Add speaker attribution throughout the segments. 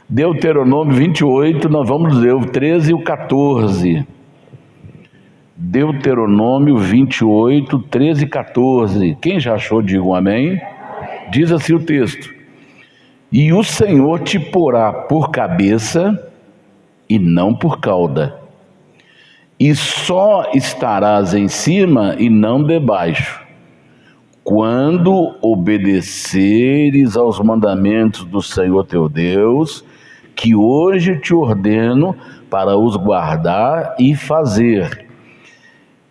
Speaker 1: Deuteronômio 28, nós vamos ler o 13 e o 14. Deuteronômio 28, 13 e 14. Quem já achou, diga um amém. Diz assim o texto: e o Senhor te porá por cabeça e não por cauda, e só estarás em cima e não debaixo, quando obedeceres aos mandamentos do Senhor teu Deus, que hoje te ordeno para os guardar e fazer.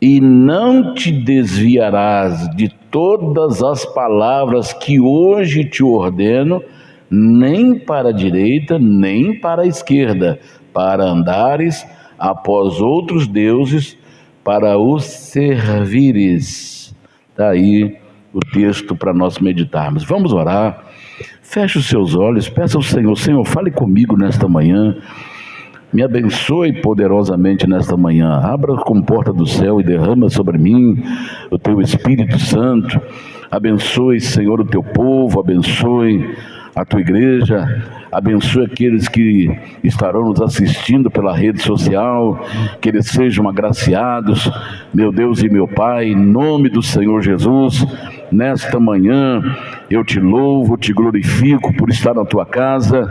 Speaker 1: E não te desviarás de todas as palavras que hoje te ordeno, nem para a direita, nem para a esquerda, para andares após outros deuses, para os servires. Está aí o texto para nós meditarmos. Vamos orar. Feche os seus olhos, peça ao Senhor: Senhor, fale comigo nesta manhã, me abençoe poderosamente nesta manhã, abra a comporta do céu e derrama sobre mim o teu Espírito Santo. Abençoe, Senhor, o teu povo, abençoe a tua igreja, abençoe aqueles que estarão nos assistindo pela rede social, que eles sejam agraciados, meu Deus e meu Pai, em nome do Senhor Jesus. Nesta manhã eu te louvo, te glorifico por estar na tua casa,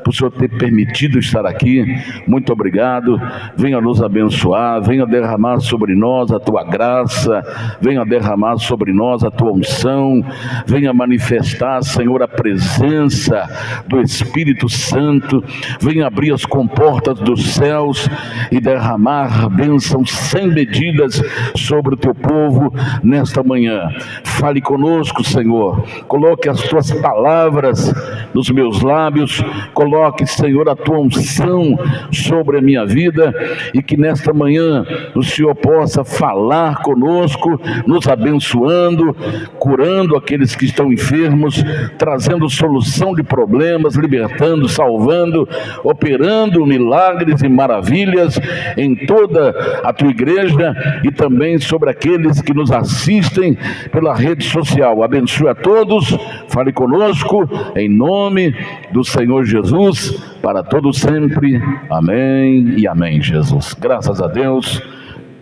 Speaker 1: por o Senhor ter permitido estar aqui. Muito obrigado. Venha nos abençoar, venha derramar sobre nós a tua graça, venha derramar sobre nós a tua unção, venha manifestar, Senhor, a presença do Espírito Santo, venha abrir as comportas dos céus e derramar bênçãos sem medidas sobre o teu povo nesta manhã. Fale conosco, Senhor, coloque as tuas palavras nos meus lábios, coloque, Senhor, a tua unção sobre a minha vida, e que nesta manhã o Senhor possa falar conosco, nos abençoando, curando aqueles que estão enfermos, trazendo solução de problemas, libertando, salvando, operando milagres e maravilhas em toda a tua igreja e também sobre aqueles que nos assistem pela rede social. Abençoe a todos, fale conosco, em nome do Senhor Jesus, para todos sempre. Amém e amém, Jesus. Graças a Deus.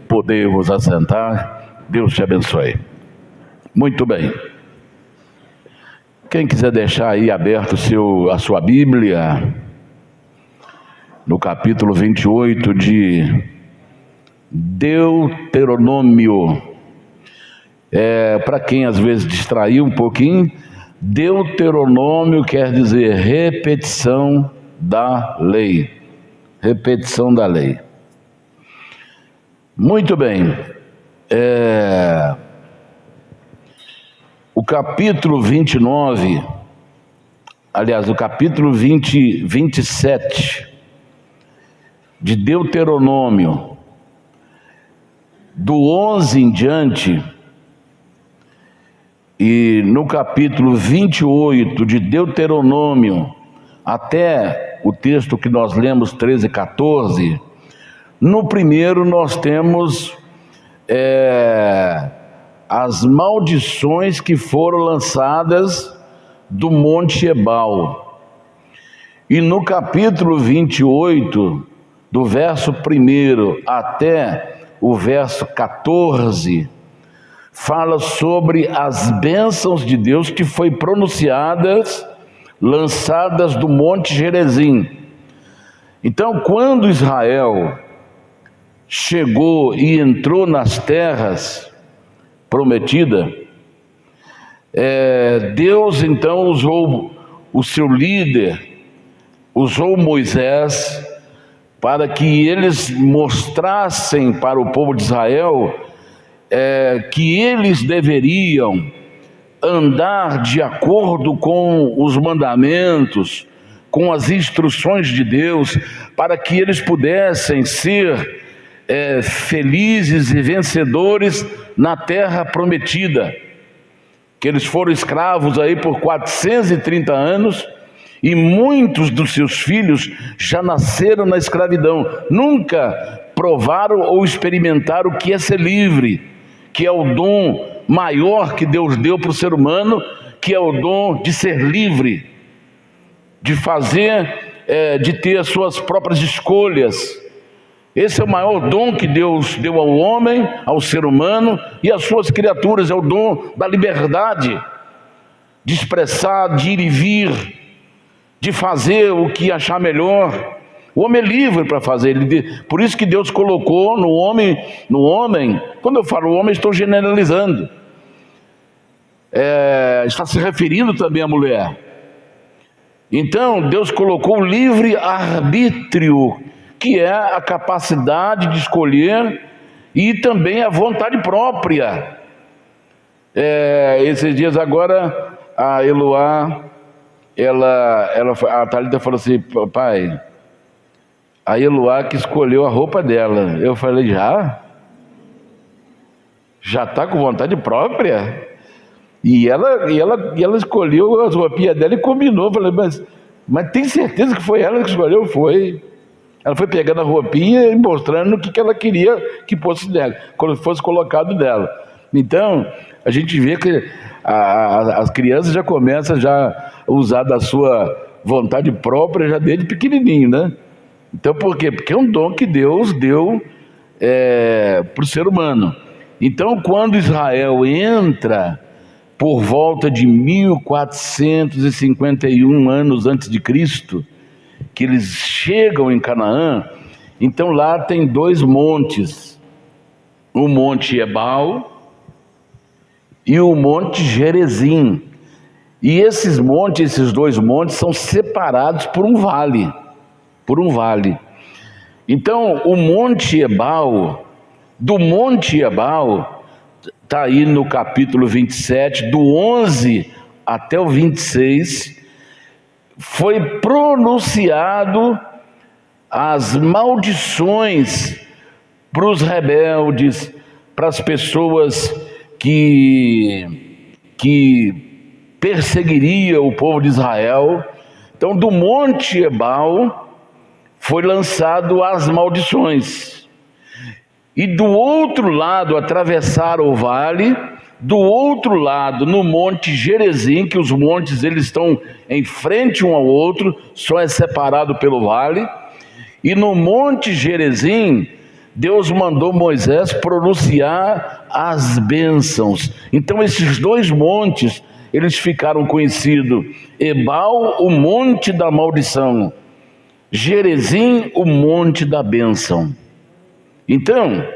Speaker 1: Podemos assentar. Deus te abençoe. Muito bem. Quem quiser deixar aí aberto a sua Bíblia, no capítulo 28 de Deuteronômio. Para quem às vezes distraiu um pouquinho, Deuteronômio quer dizer repetição da lei. Repetição da lei. Muito bem. O capítulo 29, aliás, o capítulo 27 de Deuteronômio, do 11 em diante, e no capítulo 28 de Deuteronômio, até o texto que nós lemos, 13 e 14, no primeiro nós temos as maldições que foram lançadas do Monte Ebal. E no capítulo 28, do verso 1 até o verso 14, fala sobre as bênçãos de Deus que foi pronunciadas, lançadas do Monte Gerizim. Então, quando Israel chegou e entrou nas terras prometidas, Deus então usou o seu líder, usou Moisés, para que eles mostrassem para o povo de Israel que eles deveriam andar de acordo com os mandamentos, com as instruções de Deus, para que eles pudessem ser felizes e vencedores na terra prometida. Que eles foram escravos aí por 430 anos, e muitos dos seus filhos já nasceram na escravidão, nunca provaram ou experimentaram o que é ser livre, que é o dom maior que Deus deu para o ser humano, que é o dom de ser livre, de fazer de ter as suas próprias escolhas. Esse é o maior dom que Deus deu ao homem, ao ser humano e às suas criaturas, é o dom da liberdade, de expressar, de ir e vir, de fazer o que achar melhor. O homem é livre para fazer, por isso que Deus colocou no homem, quando eu falo homem, estou generalizando, está se referindo também à mulher. Então Deus colocou o livre arbítrio, que é a capacidade de escolher e também a vontade própria. Esses dias agora a Eloá, a Thalita falou assim: pai, a Eloá que escolheu a roupa dela. Eu falei: já está com vontade própria? E ela escolheu as roupinhas dela e combinou. Eu falei: mas tem certeza que foi ela que escolheu? Foi. Ela foi pegando a roupinha e mostrando o que ela queria que fosse dela, quando fosse colocado dela. Então a gente vê que as crianças já começam a usar da sua vontade própria já desde pequenininho, né? Então por quê? Porque é um dom que Deus deu para o ser humano. Então quando Israel entra por volta de 1451 anos antes de Cristo, que eles chegam em Canaã, então lá tem dois montes, o Monte Ebal e o Monte Gerizim. E esses dois montes são separados por um vale. Então o Monte Ebal, do Monte Ebal, está aí no capítulo 27, do 11 até o 26, foi pronunciado as maldições para os rebeldes, para as pessoas que perseguiriam o povo de Israel. Então do Monte Ebal foi lançado as maldições, e do outro lado atravessaram o vale, do outro lado no Monte Gerizim, que os montes eles estão em frente um ao outro, só é separado pelo vale, e no Monte Gerizim Deus mandou Moisés pronunciar as bênçãos. Então esses dois montes eles ficaram conhecidos: Ebal, o monte da maldição; Gerizim, o monte da bênção. Então,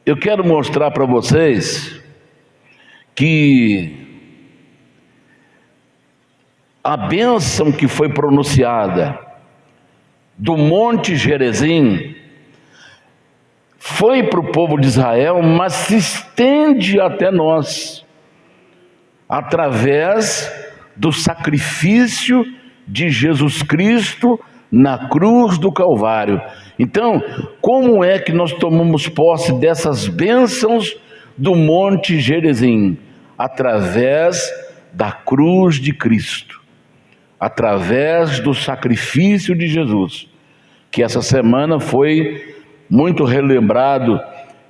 Speaker 1: eu quero mostrar para vocês que a bênção que foi pronunciada do Monte Gerizim foi para o povo de Israel, mas se estende até nós, através do sacrifício de Jesus Cristo na cruz do Calvário. Então, como é que nós tomamos posse dessas bênçãos do Monte Gerizim? Através da cruz de Cristo, através do sacrifício de Jesus, que essa semana foi muito relembrado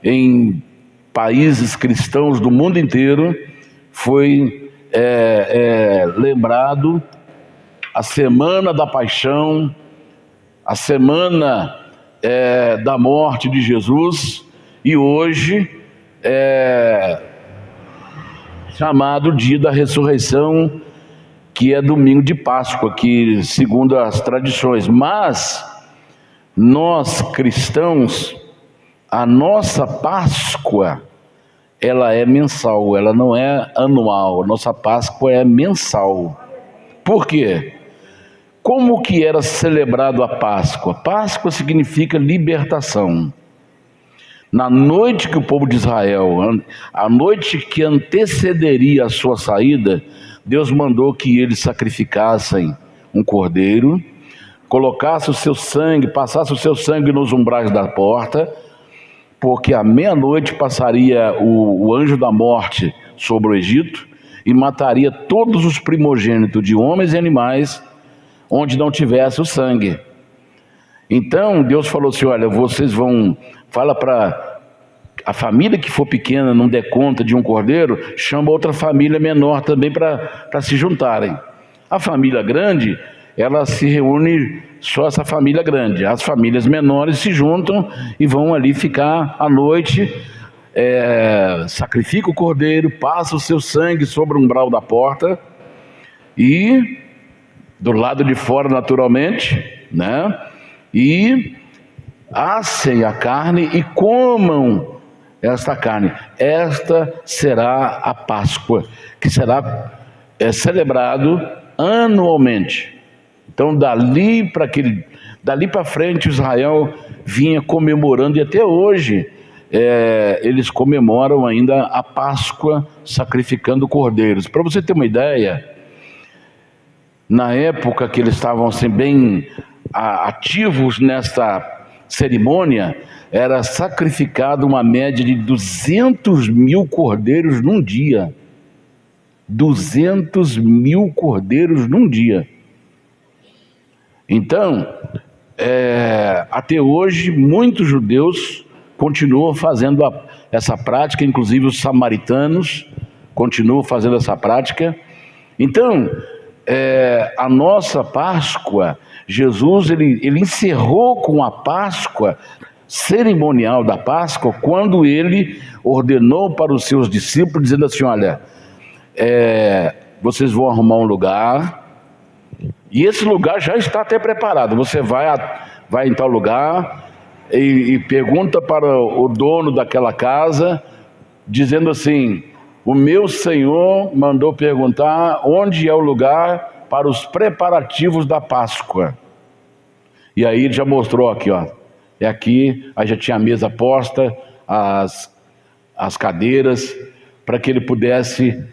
Speaker 1: em países cristãos do mundo inteiro. Foi lembrado a Semana da Paixão, a Semana da morte de Jesus, e hoje chamado Dia da Ressurreição, que é domingo de Páscoa, que segundo as tradições. Mas nós cristãos, a nossa Páscoa, ela é mensal, ela não é anual. Nossa Páscoa é mensal. Por quê? Como que era celebrado a Páscoa? Páscoa significa libertação. Na noite que o povo de Israel, a noite que antecederia a sua saída, Deus mandou que eles sacrificassem um cordeiro, colocasse o seu sangue, passasse o seu sangue nos umbrais da porta, porque à meia-noite passaria o anjo da morte sobre o Egito e mataria todos os primogênitos de homens e animais onde não tivesse o sangue. Então Deus falou assim: olha, vocês vão, fala para a família que for pequena, não der conta de um cordeiro, chama outra família menor também para se juntarem. A família grande, ela se reúne só essa família grande. As famílias menores se juntam e vão ali ficar à noite, sacrifica o cordeiro, passa o seu sangue sobre o umbral da porta e do lado de fora, naturalmente, né? E assem a carne e comam esta carne. Esta será a Páscoa, que será celebrado anualmente. Então, dali para frente, Israel vinha comemorando, e até hoje eles comemoram ainda a Páscoa, sacrificando cordeiros. Para você ter uma ideia, na época que eles estavam assim, bem ativos nesta cerimônia, era sacrificado uma média de 200 mil cordeiros num dia. 200 mil cordeiros num dia. Então, até hoje, muitos judeus continuam fazendo essa prática, inclusive os samaritanos continuam fazendo essa prática. Então, a nossa Páscoa, Jesus ele encerrou com a Páscoa, cerimonial da Páscoa, quando ele ordenou para os seus discípulos, dizendo assim: olha, vocês vão arrumar um lugar, e esse lugar já está até preparado. Você vai em tal lugar e pergunta para o dono daquela casa, dizendo assim: o meu senhor mandou perguntar onde é o lugar para os preparativos da Páscoa. E aí ele já mostrou aqui, ó. É aqui, aí já tinha a mesa posta, as cadeiras, para que ele pudesse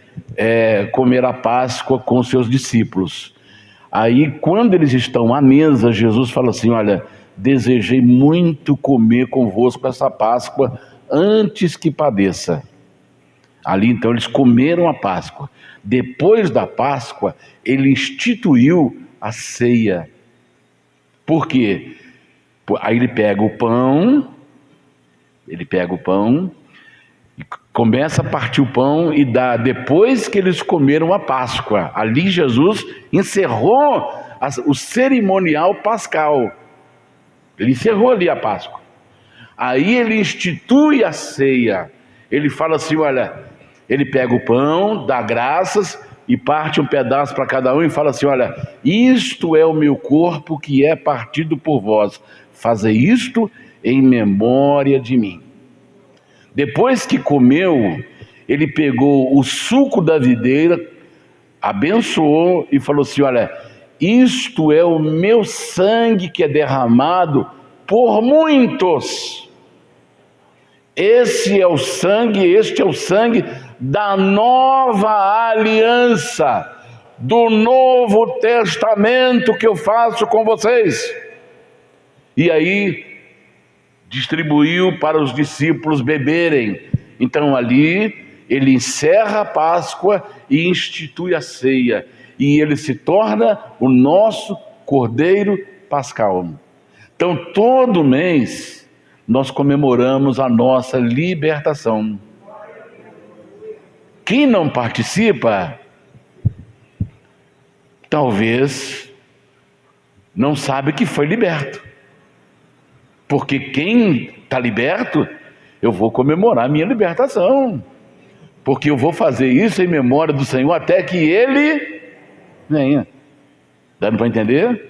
Speaker 1: comer a Páscoa com seus discípulos. Aí, quando eles estão à mesa, Jesus fala assim: olha, desejei muito comer convosco essa Páscoa antes que padeça. Ali então eles comeram a Páscoa. Depois da Páscoa, ele instituiu a ceia. Por quê? Aí ele pega o pão e começa a partir o pão e dá, depois que eles comeram a Páscoa. Ali Jesus encerrou o cerimonial pascal. Ele encerrou ali a Páscoa. Aí ele institui a ceia. Ele fala assim: olha, ele pega o pão, dá graças e parte um pedaço para cada um e fala assim: olha, isto é o meu corpo que é partido por vós. Fazei isto em memória de mim. Depois que comeu, ele pegou o suco da videira, abençoou e falou assim: olha, isto é o meu sangue que é derramado por muitos. Este é o sangue da nova aliança, do novo testamento que eu faço com vocês. E aí distribuiu para os discípulos beberem. Então ali ele encerra a Páscoa e institui a ceia, e ele se torna o nosso Cordeiro Pascal. Então todo mês nós comemoramos a nossa libertação. Quem não participa, talvez não sabe que foi liberto. Porque quem está liberto, eu vou comemorar a minha libertação. Porque eu vou fazer isso em memória do Senhor até que Ele venha. Dando para entender?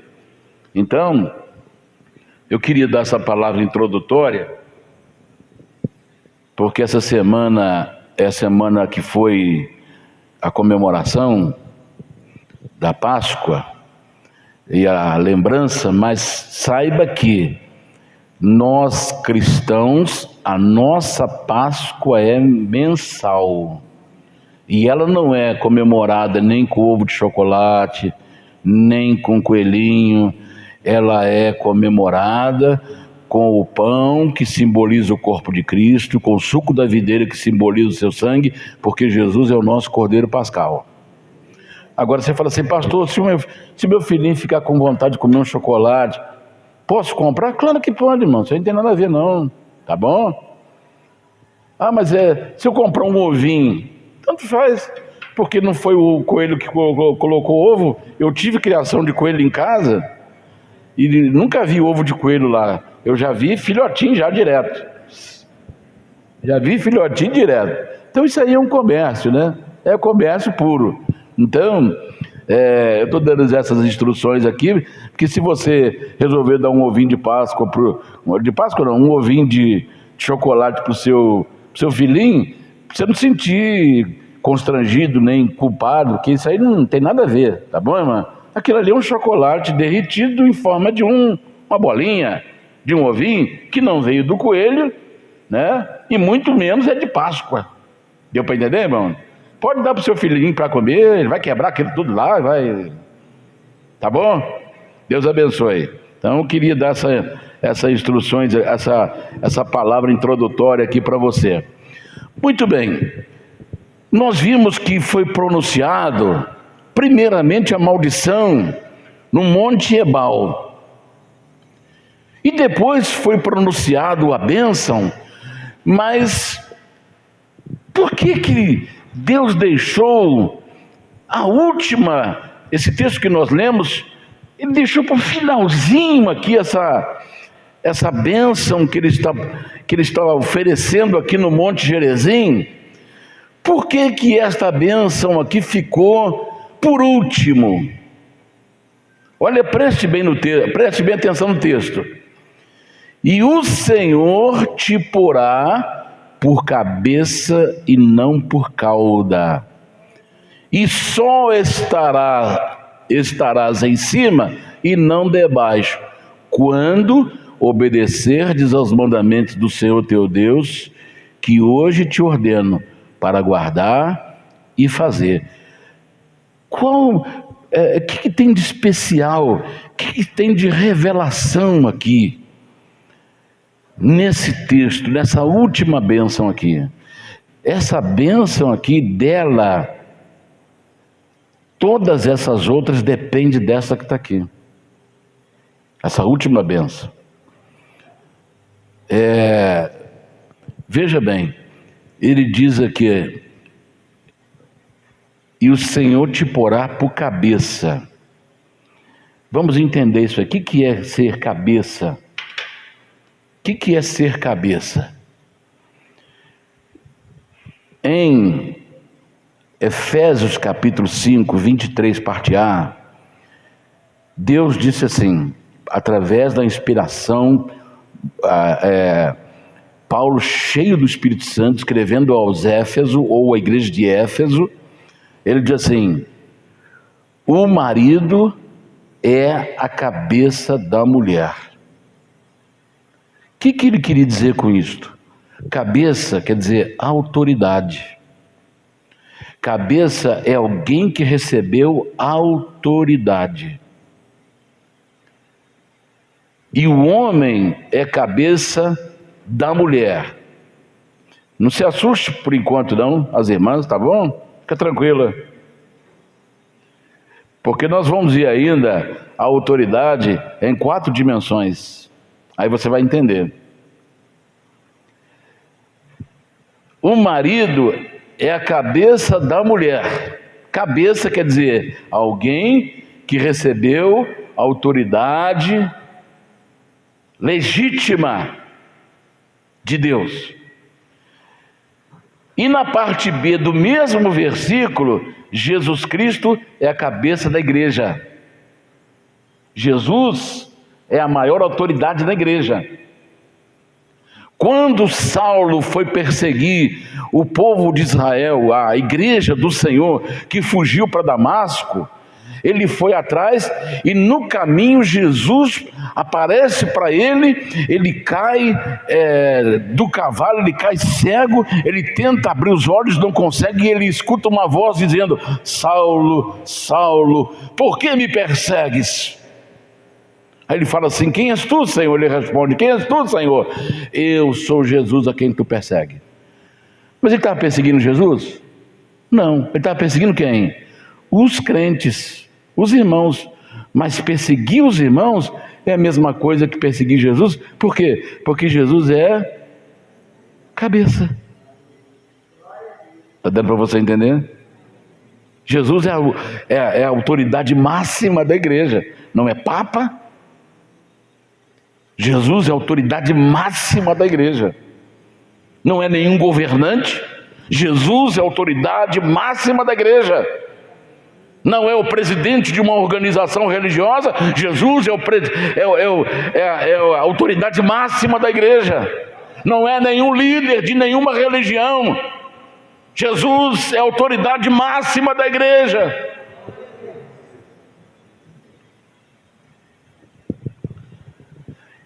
Speaker 1: Então, eu queria dar essa palavra introdutória, porque essa semana é a semana que foi a comemoração da Páscoa e a lembrança, mas saiba que nós cristãos, a nossa Páscoa é mensal, e ela não é comemorada nem com ovo de chocolate, nem com coelhinho. Ela é comemorada com o pão, que simboliza o corpo de Cristo, com o suco da videira, que simboliza o seu sangue, porque Jesus é o nosso Cordeiro Pascal. Agora você fala assim: pastor, se meu filhinho ficar com vontade de comer um chocolate, posso comprar? Claro que pode, irmão, isso aí não tem nada a ver não, tá bom? Ah, mas se eu comprar um ovinho, tanto faz, porque não foi o coelho que colocou ovo. Eu tive criação de coelho em casa e nunca vi ovo de coelho lá. Eu já vi filhotinho já direto. Então isso aí é um comércio, né? É comércio puro. Então, eu estou dando essas instruções aqui, porque se você resolver dar um ovinho de Páscoa, um ovinho de chocolate para o seu filhinho, você não sentir constrangido nem culpado, porque isso aí não tem nada a ver, tá bom, irmã? Aquilo ali é um chocolate derretido em forma de uma bolinha, de um ovinho, que não veio do coelho, né? E muito menos é de Páscoa. Deu para entender, irmão? Pode dar para o seu filhinho para comer, ele vai quebrar aquilo tudo lá, vai... Tá bom? Deus abençoe. Então eu queria dar essas instruções, essa palavra introdutória aqui para você. Muito bem. Nós vimos que foi pronunciado primeiramente a maldição no Monte Ebal. E depois foi pronunciado a bênção. Mas por que Deus deixou a última, esse texto que nós lemos, ele deixou para o finalzinho aqui essa bênção que ele está oferecendo aqui no Monte Gerizim? Por que esta bênção aqui ficou por último? Olha, preste bem atenção no texto. E o Senhor te porá por cabeça e não por cauda, e só estarás em cima e não debaixo, quando obedecerdes aos mandamentos do Senhor teu Deus, que hoje te ordeno para guardar e fazer. O que tem de especial, o que tem de revelação aqui nesse texto, nessa última bênção aqui? Essa bênção aqui, dela, todas essas outras dependem dessa que está aqui, essa última bênção. Veja bem, ele diz aqui: e o Senhor te porá por cabeça. Vamos entender isso aqui. O que é ser cabeça? O que é ser cabeça? Em Efésios capítulo 5, 23, parte A, Deus disse assim, através da inspiração, Paulo, cheio do Espírito Santo, escrevendo aos Éfesos, ou à igreja de Éfeso, ele diz assim: o marido é a cabeça da mulher. O que ele queria dizer com isto? Cabeça quer dizer autoridade. Cabeça é alguém que recebeu autoridade. E o homem é cabeça da mulher. Não se assuste por enquanto não, as irmãs, tá bom? Fica tranquila. Porque nós vamos ver ainda a autoridade em 4 dimensões. Aí você vai entender. O marido é a cabeça da mulher. Cabeça quer dizer alguém que recebeu autoridade legítima de Deus. E na parte B do mesmo versículo, Jesus Cristo é a cabeça da igreja. Jesus é a maior autoridade da igreja. Quando Saulo foi perseguir o povo de Israel, a igreja do Senhor, que fugiu para Damasco, ele foi atrás e no caminho Jesus aparece para ele cai do cavalo, ele cai cego, ele tenta abrir os olhos, não consegue, e ele escuta uma voz dizendo: Saulo, Saulo, por que me persegues? Aí ele fala assim: quem és tu, Senhor? Ele responde: quem és tu, Senhor? Eu sou Jesus a quem tu persegue. Mas ele estava perseguindo Jesus? Não, ele estava perseguindo quem? Os crentes, os irmãos. Mas perseguir os irmãos é a mesma coisa que perseguir Jesus. Por quê? Porque Jesus é cabeça. Está dando para você entender? Jesus é a autoridade máxima da igreja, não é Papa. Jesus é a autoridade máxima da igreja, não é nenhum governante. Jesus é a autoridade máxima da igreja, não é o presidente de uma organização religiosa. Jesus é a autoridade máxima da igreja, não é nenhum líder de nenhuma religião. Jesus é a autoridade máxima da igreja.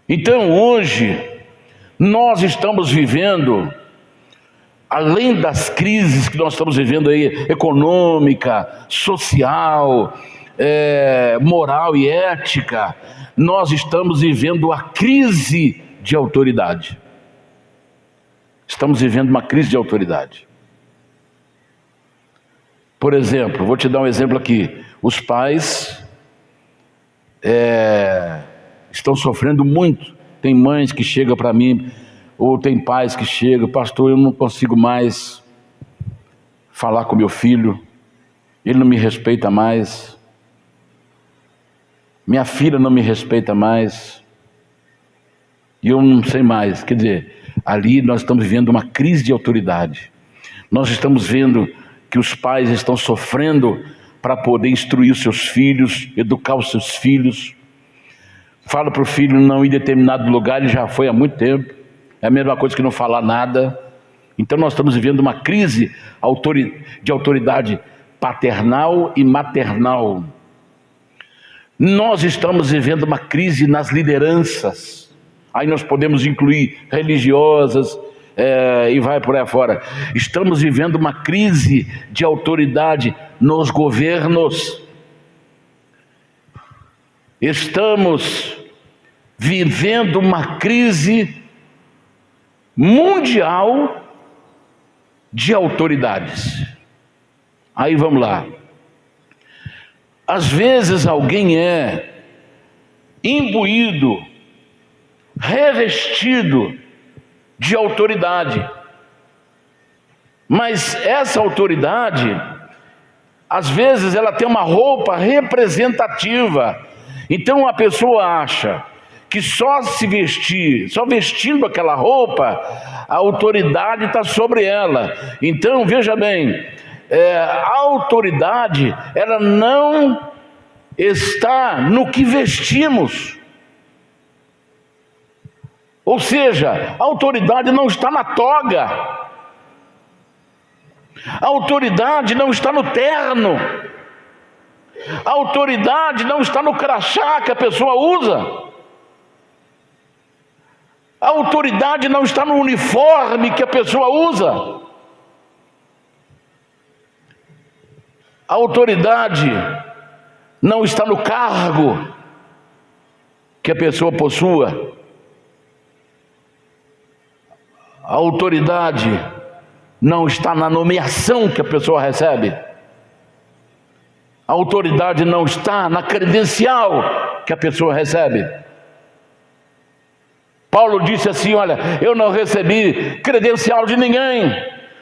Speaker 1: Então hoje nós estamos vivendo, além das crises que nós estamos vivendo aí, econômica, social, moral e ética, nós estamos vivendo a crise de autoridade. Estamos vivendo uma crise de autoridade. Por exemplo, vou te dar um exemplo aqui. Os pais estão sofrendo muito. Tem mães que chegam para mim, ou tem pais que chegam: pastor, eu não consigo mais falar com meu filho, ele não me respeita mais, minha filha não me respeita mais, e eu não sei mais. Quer dizer, ali nós estamos vivendo uma crise de autoridade. Nós estamos vendo que os pais estão sofrendo para poder instruir os seus filhos, educar os seus filhos. Fala para o filho não ir em determinado lugar, ele já foi há muito tempo. É a mesma coisa que não falar nada. Então nós estamos vivendo uma crise de autoridade paternal e maternal. Nós estamos vivendo uma crise nas lideranças. Aí nós podemos incluir religiosas, e vai por aí fora. Estamos vivendo uma crise de autoridade nos governos. Estamos vivendo uma crise mundial de autoridades. Aí vamos lá. Às vezes alguém é imbuído, revestido de autoridade, mas essa autoridade, às vezes ela tem uma roupa representativa. Então a pessoa acha que só vestindo aquela roupa, a autoridade está sobre ela. Então veja bem, a autoridade, ela não está no que vestimos. Ou seja, a autoridade não está na toga, a autoridade não está no terno, a autoridade não está no crachá que a pessoa usa, a autoridade não está no uniforme que a pessoa usa. A autoridade não está no cargo que a pessoa possua. A autoridade não está na nomeação que a pessoa recebe. A autoridade não está na credencial que a pessoa recebe. Paulo disse assim: olha, eu não recebi credencial de ninguém,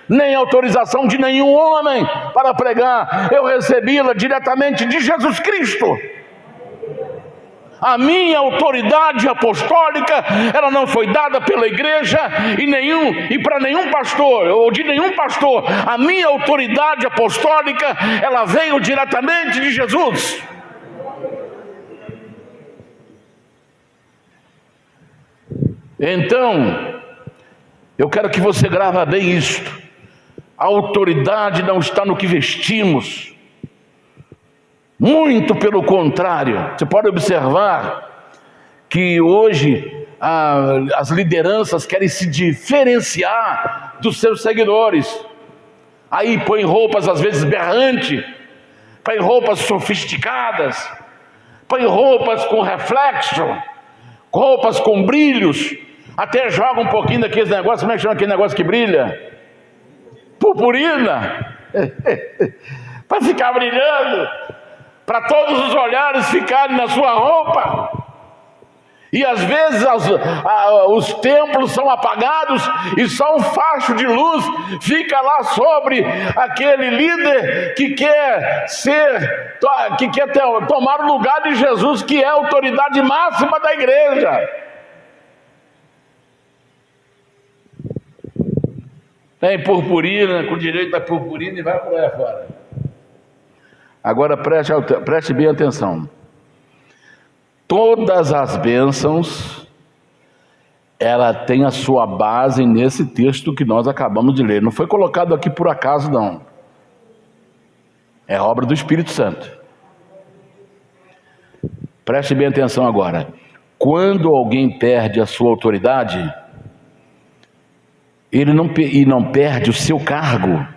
Speaker 1: nem autorização de nenhum homem para pregar, eu recebi-la diretamente de Jesus Cristo. A minha autoridade apostólica, ela não foi dada pela igreja e para nenhum pastor, ou de nenhum pastor. A minha autoridade apostólica, ela veio diretamente de Jesus. Então, eu quero que você grave bem isto. A autoridade não está no que vestimos. Muito pelo contrário. Você pode observar que hoje as lideranças querem se diferenciar dos seus seguidores. Aí põe roupas às vezes berrantes, põe roupas sofisticadas, põe roupas com reflexo, roupas com brilhos, até joga um pouquinho daqueles negócios. Como é que chama aquele negócio que brilha? Purpurina. Para ficar brilhando, para todos os olhares ficarem na sua roupa. E às vezes os templos são apagados e só um facho de luz fica lá sobre aquele líder que quer tomar o lugar de Jesus, que é a autoridade máxima da igreja. Tem purpurina, com direito a purpurina, e vai por aí fora. Agora preste bem atenção. Todas as bênçãos, ela tem a sua base nesse texto que nós acabamos de ler. Não foi colocado aqui por acaso, não. É obra do Espírito Santo. Preste bem atenção agora. Quando alguém perde a sua autoridade, ele não perde o seu cargo,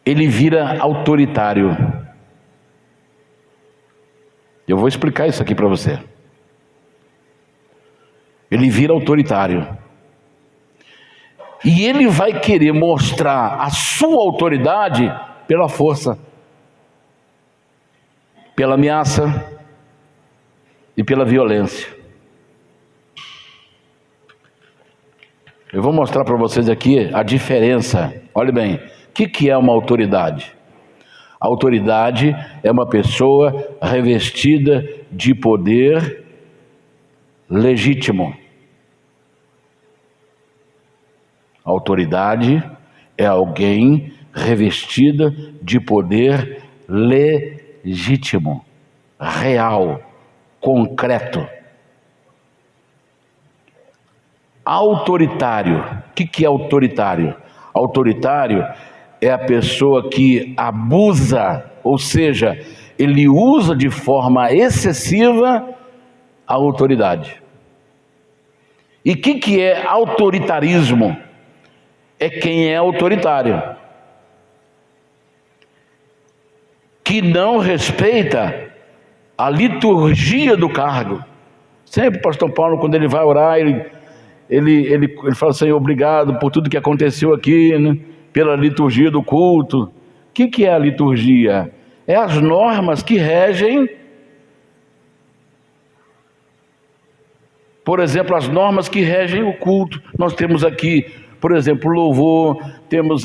Speaker 1: ele vira autoritário. Eu vou explicar isso aqui para você. Ele vira autoritário. E ele vai querer mostrar a sua autoridade pela força, pela ameaça e pela violência. Eu vou mostrar para vocês aqui a diferença. Olha bem, o que é uma autoridade? A autoridade é uma pessoa revestida de poder legítimo. A autoridade é alguém revestida de poder legítimo, real, concreto. Autoritário. O que é autoritário? Autoritário é a pessoa que abusa, ou seja, ele usa de forma excessiva a autoridade. E o que é autoritarismo? É quem é autoritário, que não respeita a liturgia do cargo. Sempre o pastor Paulo, quando ele vai orar, ele fala: Senhor, obrigado por tudo que aconteceu aqui, né? Pela liturgia do culto. O que é a liturgia? É as normas que regem, por exemplo, as normas que regem o culto. Nós temos aqui, por exemplo, o louvor, temos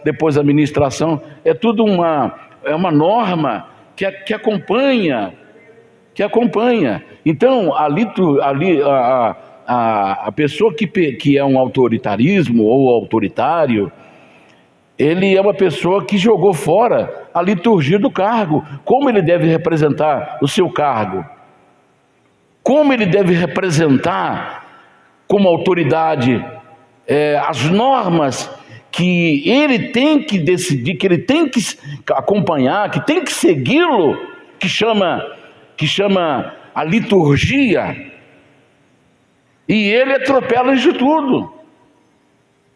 Speaker 1: depois a ministração. É tudo uma norma que acompanha. Então, a pessoa que é um autoritarismo ou autoritário, ele é uma pessoa que jogou fora a liturgia do cargo. Como ele deve representar o seu cargo? Como ele deve representar como autoridade as normas que ele tem que decidir, que ele tem que acompanhar, que tem que segui-lo, que chama a liturgia, e ele atropela isso tudo.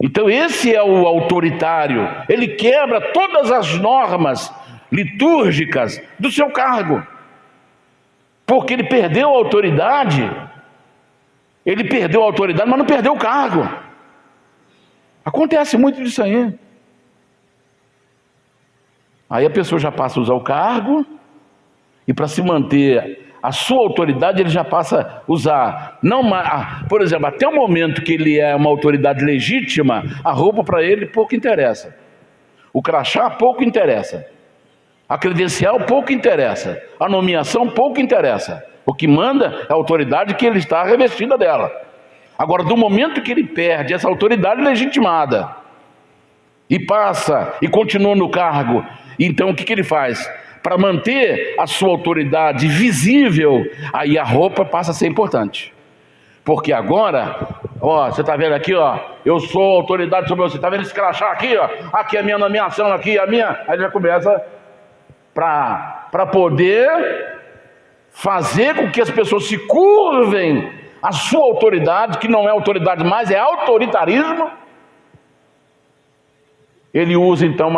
Speaker 1: Então esse é o autoritário. Ele quebra todas as normas litúrgicas do seu cargo, porque ele perdeu a autoridade. Ele perdeu a autoridade, mas não perdeu o cargo. Acontece muito disso aí. Aí a pessoa já passa a usar o cargo, e para se manter a sua autoridade, ele já passa a usar, por exemplo, até o momento que ele é uma autoridade legítima, a roupa para ele pouco interessa, o crachá pouco interessa, a credencial pouco interessa, a nomeação pouco interessa. O que manda é a autoridade que ele está revestida dela. Agora, do momento que ele perde essa autoridade legitimada e passa e continua no cargo, então o que ele faz? Para manter a sua autoridade visível, aí a roupa passa a ser importante. Porque agora, você está vendo aqui, eu sou autoridade sobre você. Está vendo esse crachá aqui, aqui é a minha nomeação, aqui a minha. Aí já começa para poder fazer com que as pessoas se curvem à sua autoridade, que não é autoridade mais, é autoritarismo. Ele usa então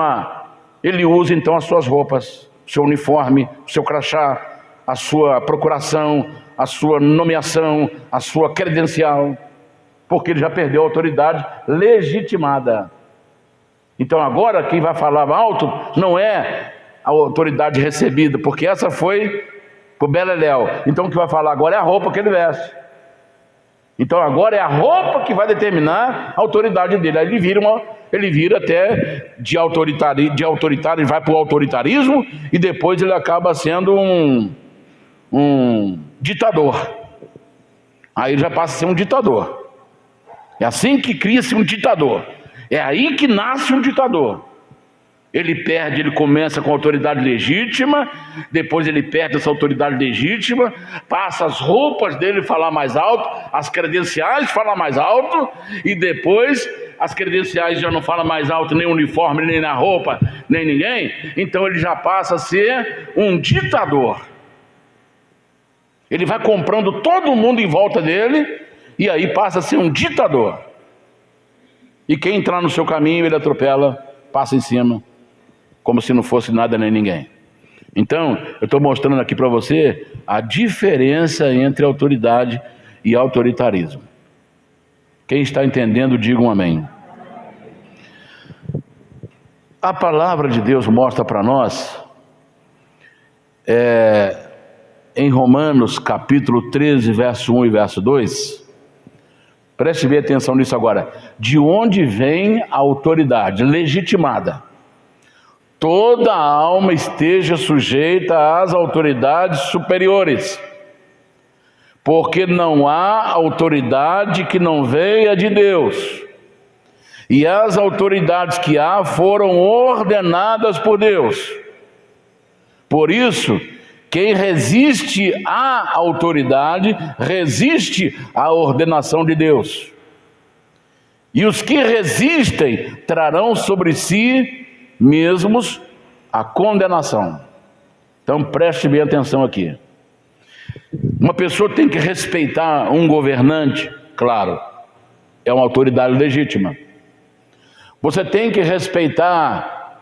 Speaker 1: as suas roupas, o seu uniforme, o seu crachá, a sua procuração, a sua nomeação, a sua credencial, porque ele já perdeu a autoridade legitimada. Então agora quem vai falar alto não é a autoridade recebida, porque essa foi para o Beleléu. Então o que vai falar agora é a roupa que ele veste. Então agora é a roupa que vai determinar a autoridade dele. Aí ele vira até de autoritário, ele vai para o autoritarismo e depois ele acaba sendo um ditador. Aí ele já passa a ser um ditador. É assim que cria-se um ditador. É aí que nasce um ditador. Ele começa com a autoridade legítima, depois ele perde essa autoridade legítima, passa as roupas dele falar mais alto, as credenciais falar mais alto, e depois as credenciais já não falam mais alto, nem o uniforme, nem na roupa, nem ninguém, então ele já passa a ser um ditador. Ele vai comprando todo mundo em volta dele, e aí passa a ser um ditador. E quem entrar no seu caminho, ele atropela, passa em cima, como se não fosse nada nem ninguém. Então, eu estou mostrando aqui para você a diferença entre autoridade e autoritarismo. Quem está entendendo, diga um amém. A palavra de Deus mostra para nós, em Romanos capítulo 13, verso 1 e verso 2, preste bem atenção nisso agora, de onde vem a autoridade legitimada? Toda alma esteja sujeita às autoridades superiores, porque não há autoridade que não venha de Deus, e as autoridades que há foram ordenadas por Deus. Por isso, quem resiste à autoridade, resiste à ordenação de Deus. E os que resistem trarão sobre si mesmos a condenação. Então preste bem atenção aqui. Uma pessoa tem que respeitar um governante, claro, é uma autoridade legítima. Você tem que respeitar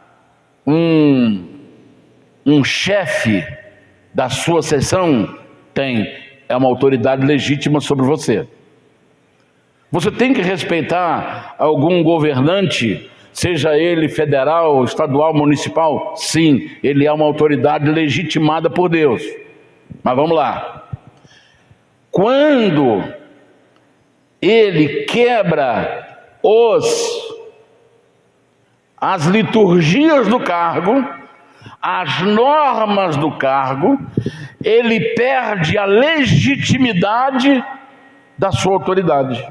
Speaker 1: um chefe da sua seção, é uma autoridade legítima sobre você. Você tem que respeitar algum governante, seja ele federal, estadual, municipal, sim, ele é uma autoridade legitimada por Deus. Mas vamos lá. Quando ele quebra as liturgias do cargo, as normas do cargo, ele perde a legitimidade da sua autoridade.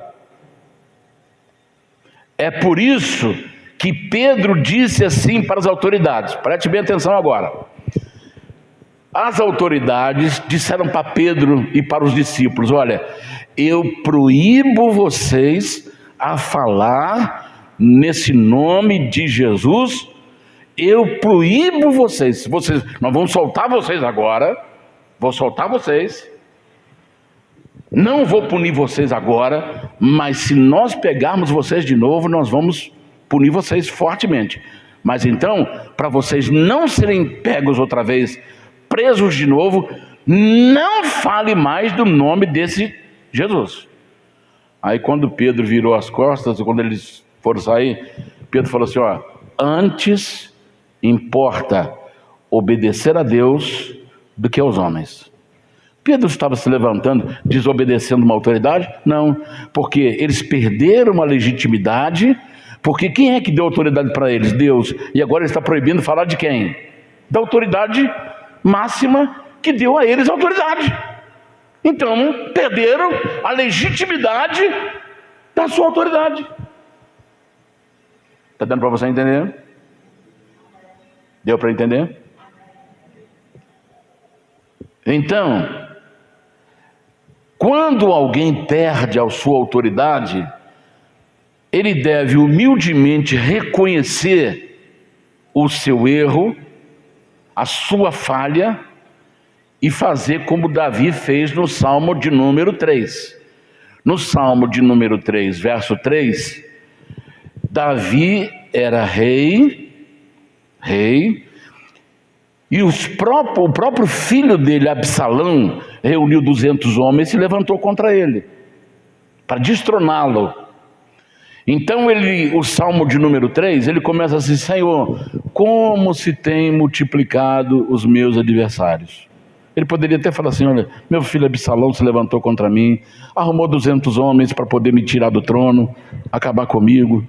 Speaker 1: É por isso que Pedro disse assim para as autoridades, preste bem atenção agora. As autoridades disseram para Pedro e para os discípulos: olha, eu proíbo vocês a falar nesse nome de Jesus, eu proíbo vocês, nós vamos soltar vocês agora, vou soltar vocês, não vou punir vocês agora, mas se nós pegarmos vocês de novo, nós vamos punir vocês fortemente. Mas então, para vocês não serem pegos outra vez, presos de novo, não fale mais do nome desse Jesus. Aí quando Pedro virou as costas, quando eles foram sair, Pedro falou assim: ó, antes importa obedecer a Deus do que aos homens. Pedro estava se levantando, desobedecendo uma autoridade? Não, porque eles perderam a legitimidade. Porque quem é que deu autoridade para eles? Deus. E agora ele está proibindo falar de quem? Da autoridade máxima que deu a eles a autoridade. Então perderam a legitimidade da sua autoridade. Está dando para você entender? Deu para entender? Então, quando alguém perde a sua autoridade, ele deve humildemente reconhecer o seu erro, a sua falha, e fazer como Davi fez no Salmo de número 3. No Salmo de número 3, verso 3, Davi era rei, e o próprio filho dele, Absalão, reuniu 200 homens e se levantou contra ele, para destroná-lo. Então o Salmo de número 3, ele começa assim: Senhor, como se tem multiplicado os meus adversários. Ele poderia até falar assim: olha, meu filho Absalão se levantou contra mim, arrumou 200 homens para poder me tirar do trono, acabar comigo.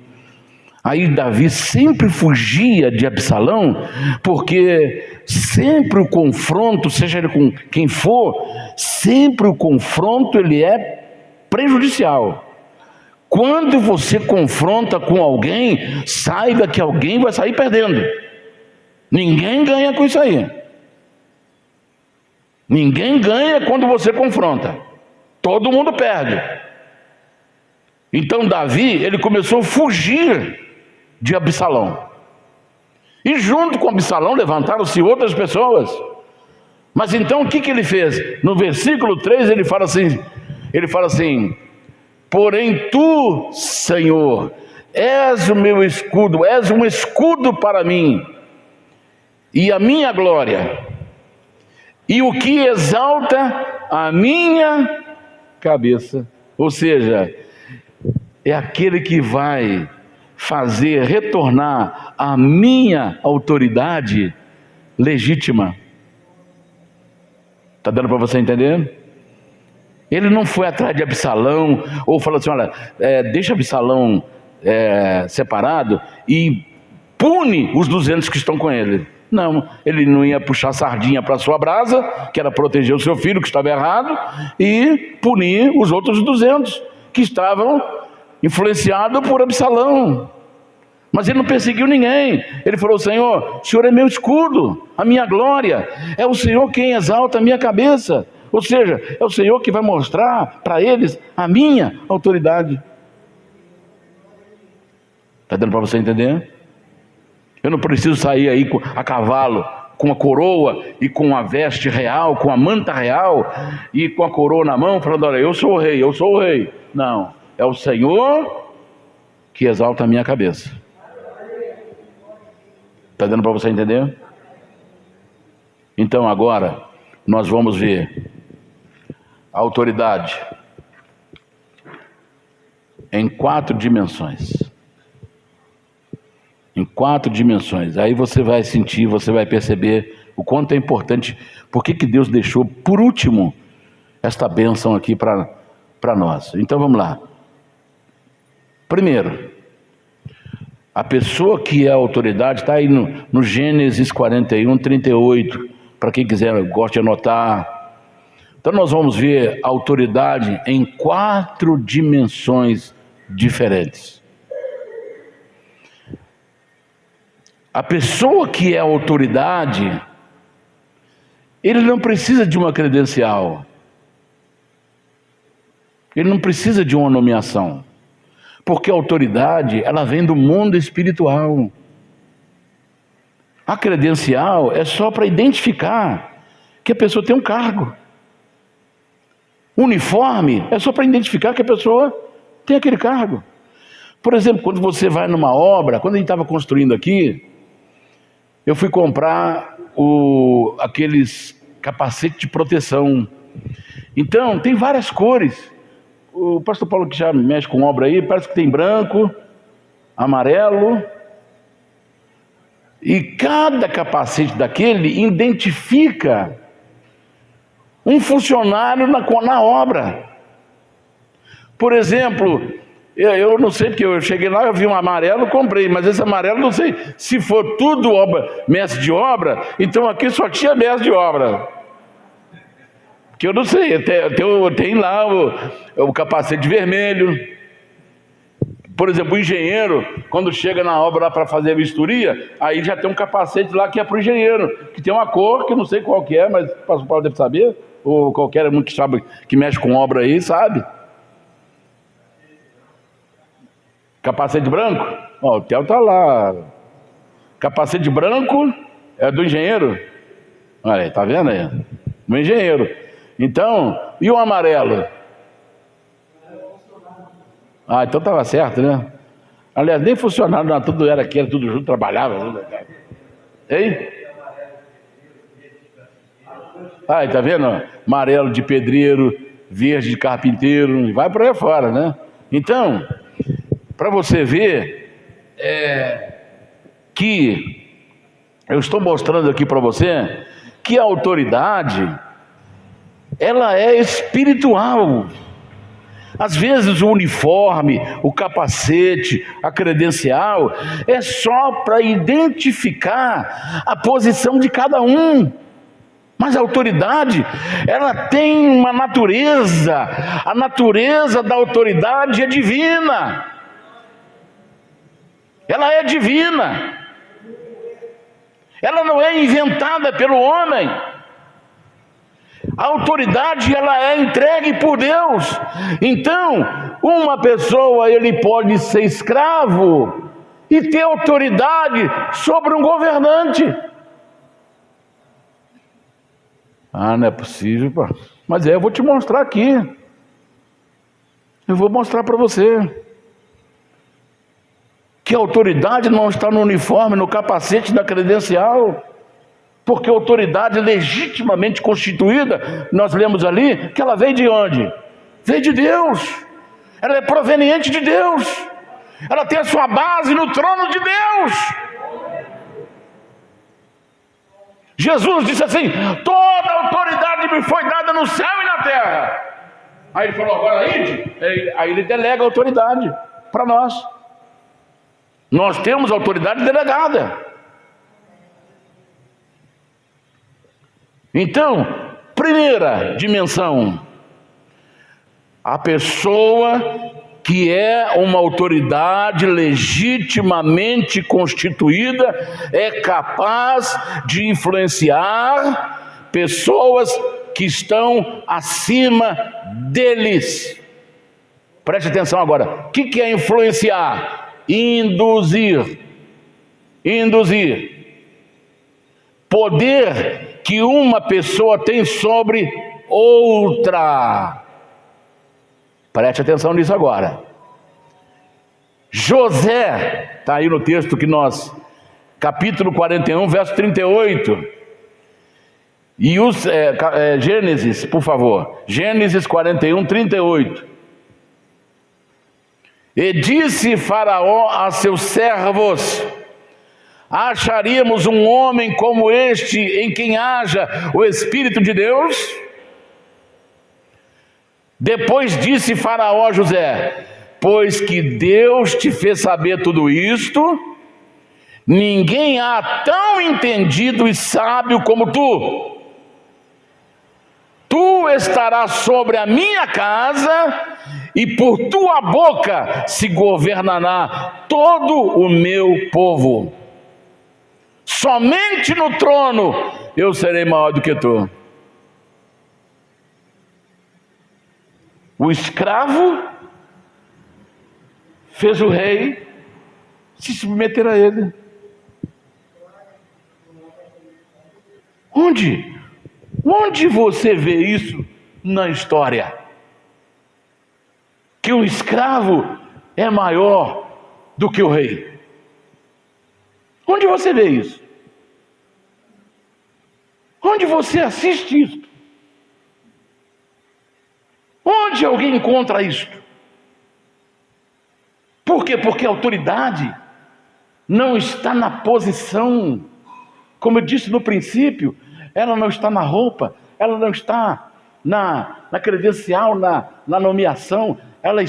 Speaker 1: Aí Davi sempre fugia de Absalão, porque sempre o confronto, seja ele com quem for, sempre o confronto ele é prejudicial. Quando você confronta com alguém, saiba que alguém vai sair perdendo. Ninguém ganha com isso aí. Ninguém ganha quando você confronta. Todo mundo perde. Então Davi, ele começou a fugir de Absalão. E junto com Absalão levantaram-se outras pessoas. Mas então o que ele fez? No versículo 3 ele fala assim: porém tu, Senhor, és o meu escudo, és um escudo para mim, e a minha glória, e o que exalta a minha cabeça. Ou seja, é aquele que vai fazer retornar a minha autoridade legítima. Está dando para você entender? Ele não foi atrás de Absalão, ou falou assim: olha, deixa Absalão separado e pune os 200 que estão com ele. Não, ele não ia puxar sardinha para a sua brasa, que era proteger o seu filho que estava errado, e punir os outros 200 que estavam influenciados por Absalão. Mas ele não perseguiu ninguém. Ele falou: Senhor, o Senhor é meu escudo, a minha glória, é o Senhor quem exalta a minha cabeça. Ou seja, é o Senhor que vai mostrar para eles a minha autoridade. Está dando para você entender? Eu não preciso sair aí a cavalo, com a coroa e com a veste real, com a manta real e com a coroa na mão, falando: olha, eu sou o rei, eu sou o rei. Não, é o Senhor que exalta a minha cabeça. Está dando para você entender? Então agora nós vamos ver a autoridade em 4 dimensões. Em 4 dimensões. Aí você vai sentir, você vai perceber o quanto é importante. Por que Deus deixou por último esta bênção aqui para nós? Então vamos lá. Primeiro, a pessoa que é a autoridade está aí no Gênesis 41, 38, para quem quiser, gosta de anotar. Então nós vamos ver a autoridade em 4 dimensões diferentes. A pessoa que é autoridade, ele não precisa de uma credencial, ele não precisa de uma nomeação, porque a autoridade, ela vem do mundo espiritual. A credencial é só para identificar que a pessoa tem um cargo. O uniforme é só para identificar que a pessoa tem aquele cargo. Por exemplo, quando você vai numa obra, quando a gente estava construindo aqui, eu fui comprar aqueles capacetes de proteção. Então, tem várias cores. O pastor Paulo, que já mexe com obra aí, parece que tem branco, amarelo. E cada capacete daquele identifica um funcionário na obra. Por exemplo, eu não sei, porque eu cheguei lá, eu vi um amarelo, comprei, mas esse amarelo não sei, se for tudo mestre de obra, então aqui só tinha mestre de obra, que eu não sei, tem lá o capacete vermelho. Por exemplo, o engenheiro, quando chega na obra lá para fazer a vistoria, aí já tem um capacete lá que é para o engenheiro, que tem uma cor, que não sei qual que é, mas o pastor Paulo deve saber, ou qualquer um que sabe, que mexe com obra aí, sabe. Capacete branco? Ó, o Theo está lá. Capacete branco é do engenheiro. Olha aí, tá vendo aí? Do engenheiro. Então, e o amarelo? Ah, então estava certo, né? Aliás, nem funcionário, não, tudo era tudo junto, trabalhava. Hein? Ah, tá vendo? Amarelo de pedreiro, verde de carpinteiro, vai por aí fora, né? Então, para você ver que eu estou mostrando aqui para você que a autoridade, ela é espiritual. Às vezes o uniforme, o capacete, a credencial é só para identificar a posição de cada um. Mas a autoridade, ela tem uma natureza. A natureza da autoridade é divina. Ela é divina. Ela não é inventada pelo homem. A autoridade, ela é entregue por Deus. Então, uma pessoa, ele pode ser escravo e ter autoridade sobre um governante. Ah, não é possível, pá. Mas eu vou te mostrar aqui. Eu vou mostrar para você que a autoridade não está no uniforme, no capacete, na credencial. Porque a autoridade legitimamente constituída, nós lemos ali, que ela veio de onde? Veio de Deus. Ela é proveniente de Deus. Ela tem a sua base no trono de Deus. Jesus disse assim: toda a autoridade me foi dada no céu e na terra. Aí ele falou: agora ide. Aí ele delega a autoridade para nós. Nós temos autoridade delegada. Então, primeira dimensão: a pessoa que é uma autoridade legitimamente constituída é capaz de influenciar pessoas que estão acima deles. Preste atenção agora. O que é influenciar? Induzir. Poder que uma pessoa tem sobre outra. Preste atenção nisso agora. José, está aí no texto que nós, capítulo 41, verso 38. E Gênesis, por favor. Gênesis 41, 38. E disse Faraó a seus servos: acharíamos um homem como este, em quem haja o Espírito de Deus? Depois disse Faraó a José: pois que Deus te fez saber tudo isto, ninguém há tão entendido e sábio como tu. Tu estarás sobre a minha casa, e por tua boca se governará todo o meu povo. Somente no trono eu serei maior do que tu. O escravo fez o rei se submeter a ele. Onde você vê isso na história? Que o escravo é maior do que o rei. Onde você vê isso? Onde você assiste isso? Onde alguém encontra isto? Por quê? Porque a autoridade não está na posição, como eu disse no princípio, ela não está na roupa, ela não está na credencial, na nomeação, ela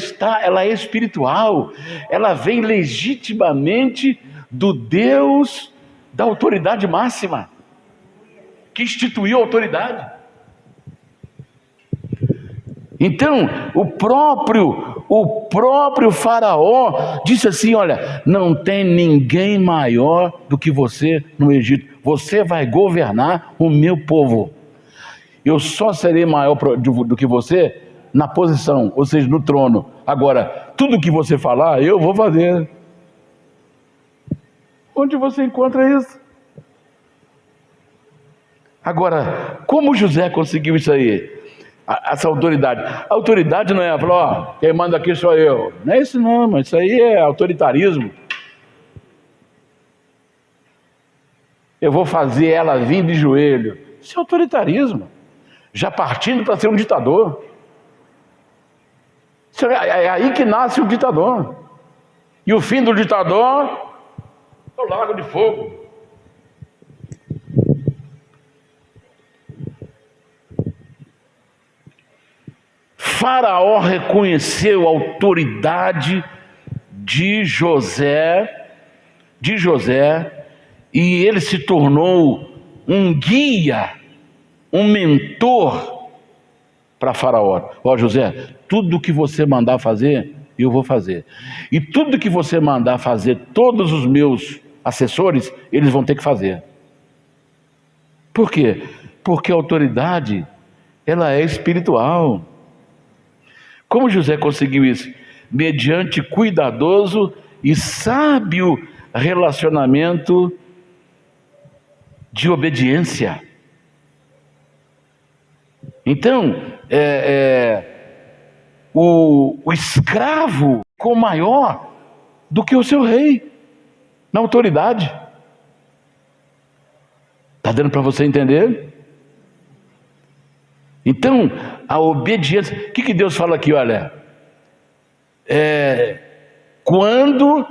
Speaker 1: é espiritual, ela vem legitimamente do Deus da autoridade máxima, que instituiu a autoridade. Então, o próprio Faraó disse assim: olha, não tem ninguém maior do que você no Egito. Você vai governar o meu povo. Eu só serei maior do que você na posição, ou seja, no trono. Agora, tudo que você falar, eu vou fazer. Onde você encontra isso? Agora, como José conseguiu isso aí? Essa autoridade. A autoridade não é, falou, ó, quem manda aqui sou eu. Não é isso não, mas isso aí é autoritarismo. Eu vou fazer ela vir de joelho. Isso é autoritarismo. Já partindo para ser um ditador. É aí que nasce o ditador. E o fim do ditador é o lago de fogo. Faraó reconheceu a autoridade de José, e ele se tornou um guia, um mentor para Faraó. Ó, José, tudo que você mandar fazer, eu vou fazer. E tudo que você mandar fazer, todos os meus assessores, eles vão ter que fazer. Por quê? Porque a autoridade, ela é espiritual. Como José conseguiu isso? Mediante cuidadoso e sábio relacionamento de obediência. Então, o escravo ficou maior do que o seu rei na autoridade. Está dando para você entender? Então, a obediência. O que Deus fala aqui? Olha, quando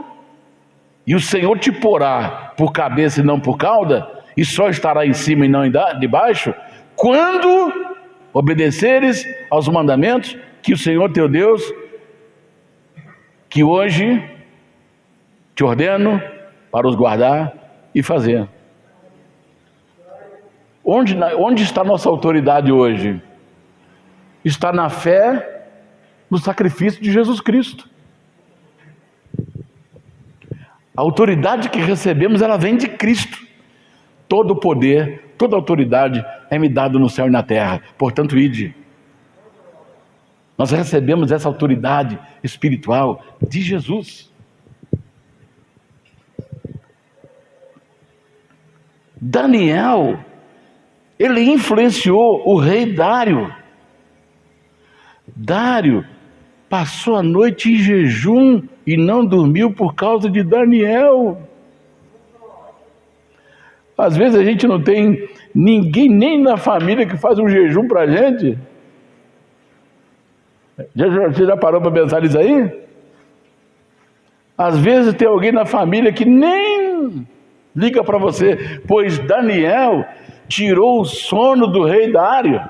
Speaker 1: e o Senhor te porá por cabeça e não por cauda, e só estará em cima e não debaixo, quando obedeceres aos mandamentos que o Senhor teu Deus, que hoje te ordeno para os guardar e fazer. Onde está a nossa autoridade hoje? Está na fé no sacrifício de Jesus Cristo. A autoridade que recebemos, ela vem de Cristo. Todo o poder, toda a autoridade é me dado no céu e na terra. Portanto, ide. Nós recebemos essa autoridade espiritual de Jesus. Daniel, ele influenciou o rei Dário. Dário passou a noite em jejum e não dormiu por causa de Daniel. Às vezes a gente não tem ninguém nem na família que faz um jejum para a gente. Você já parou para pensar nisso aí? Às vezes tem alguém na família que nem liga para você, pois Daniel tirou o sono do rei Dário.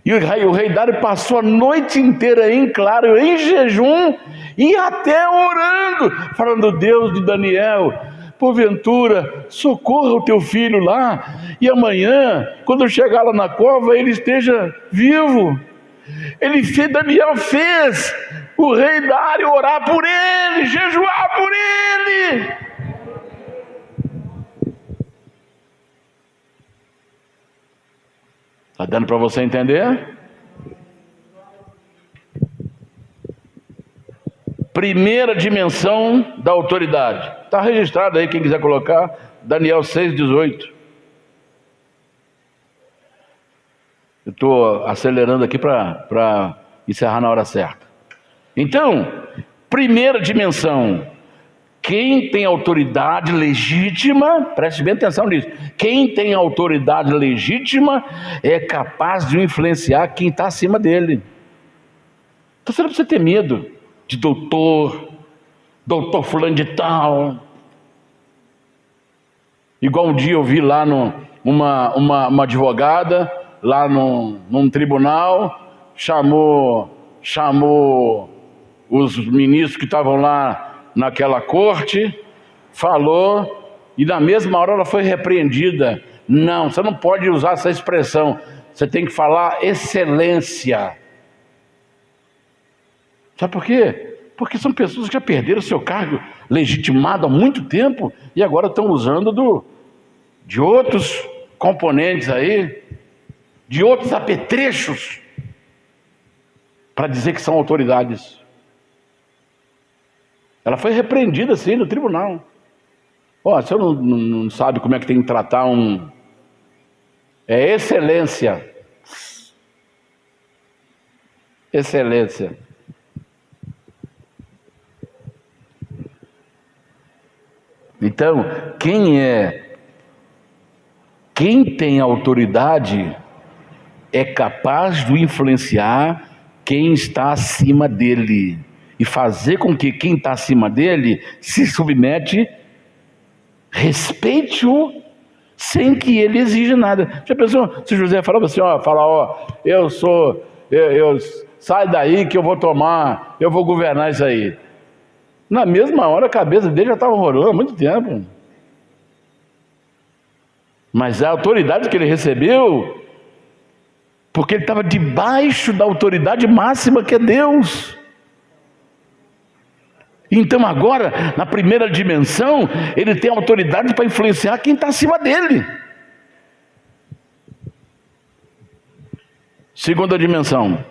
Speaker 1: E o rei Dário passou a noite inteira em claro, em jejum, e até orando, falando: Deus de Daniel, porventura, socorra o teu filho lá, e amanhã, quando eu chegar lá na cova, ele esteja vivo. Daniel fez o rei Dário orar por ele, jejuar por ele. Está dando para você entender? Primeira dimensão da autoridade. Está registrado aí, quem quiser colocar, Daniel 6,18. Eu estou acelerando aqui para encerrar na hora certa. Então, primeira dimensão. Quem tem autoridade legítima, preste bem atenção nisso, quem tem autoridade legítima é capaz de influenciar quem está acima dele. Então você não precisa ter medo de doutor fulano de tal. Igual um dia eu vi lá uma advogada, lá num tribunal, chamou os ministros que estavam lá naquela corte, falou, e na mesma hora ela foi repreendida. Não, você não pode usar essa expressão, você tem que falar excelência. Sabe por quê? Porque são pessoas que já perderam seu cargo legitimado há muito tempo e agora estão usando de outros componentes aí, de outros apetrechos, para dizer que são autoridades. Ela foi repreendida assim no tribunal. Você não sabe como é que tem que tratar é excelência. Excelência. Então, quem tem autoridade é capaz de influenciar quem está acima dele e fazer com que quem está acima dele se submete, respeite-o, sem que ele exija nada. Já pensou se José falava assim: eu sou sai daí que eu vou governar isso aí. Na mesma hora a cabeça dele já estava rolando há muito tempo. Mas a autoridade que ele recebeu, porque ele estava debaixo da autoridade máxima que é Deus. Então agora, na primeira dimensão, ele tem autoridade para influenciar quem está acima dele. Segunda dimensão,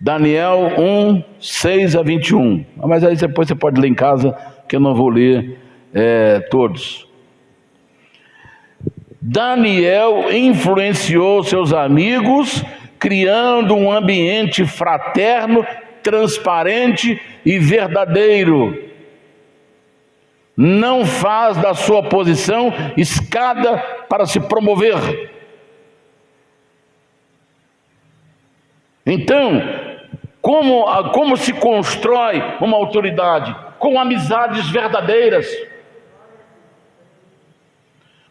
Speaker 1: Daniel 1, 6 a 21. Mas aí depois você pode ler em casa, que eu não vou ler todos. Daniel influenciou seus amigos, criando um ambiente fraterno, transparente e verdadeiro. Não faz da sua posição escada para se promover. Então, como se constrói uma autoridade? Com amizades verdadeiras.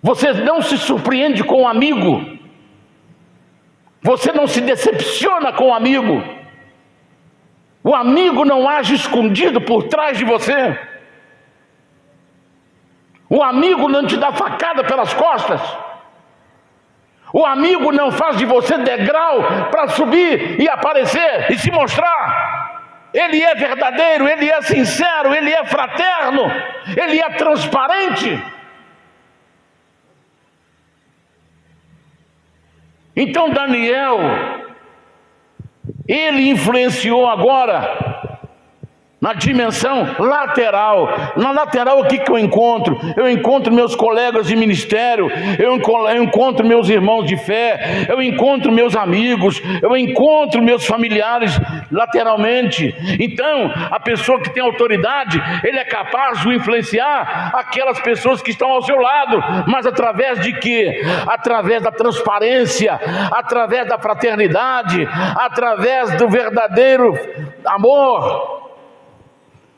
Speaker 1: Você não se surpreende com um amigo. Você não se decepciona com um amigo. O amigo não age escondido por trás de você. O amigo não te dá facada pelas costas. O amigo não faz de você degrau para subir e aparecer e se mostrar. Ele é verdadeiro, ele é sincero, ele é fraterno, ele é transparente. Então Daniel, ele influenciou agora na dimensão lateral. Na lateral, o que eu encontro? Eu encontro meus colegas de ministério, eu encontro meus irmãos de fé, eu encontro meus amigos, eu encontro meus familiares lateralmente. Então, a pessoa que tem autoridade, ele é capaz de influenciar aquelas pessoas que estão ao seu lado, mas através de quê? Através da transparência, através da fraternidade, através do verdadeiro amor,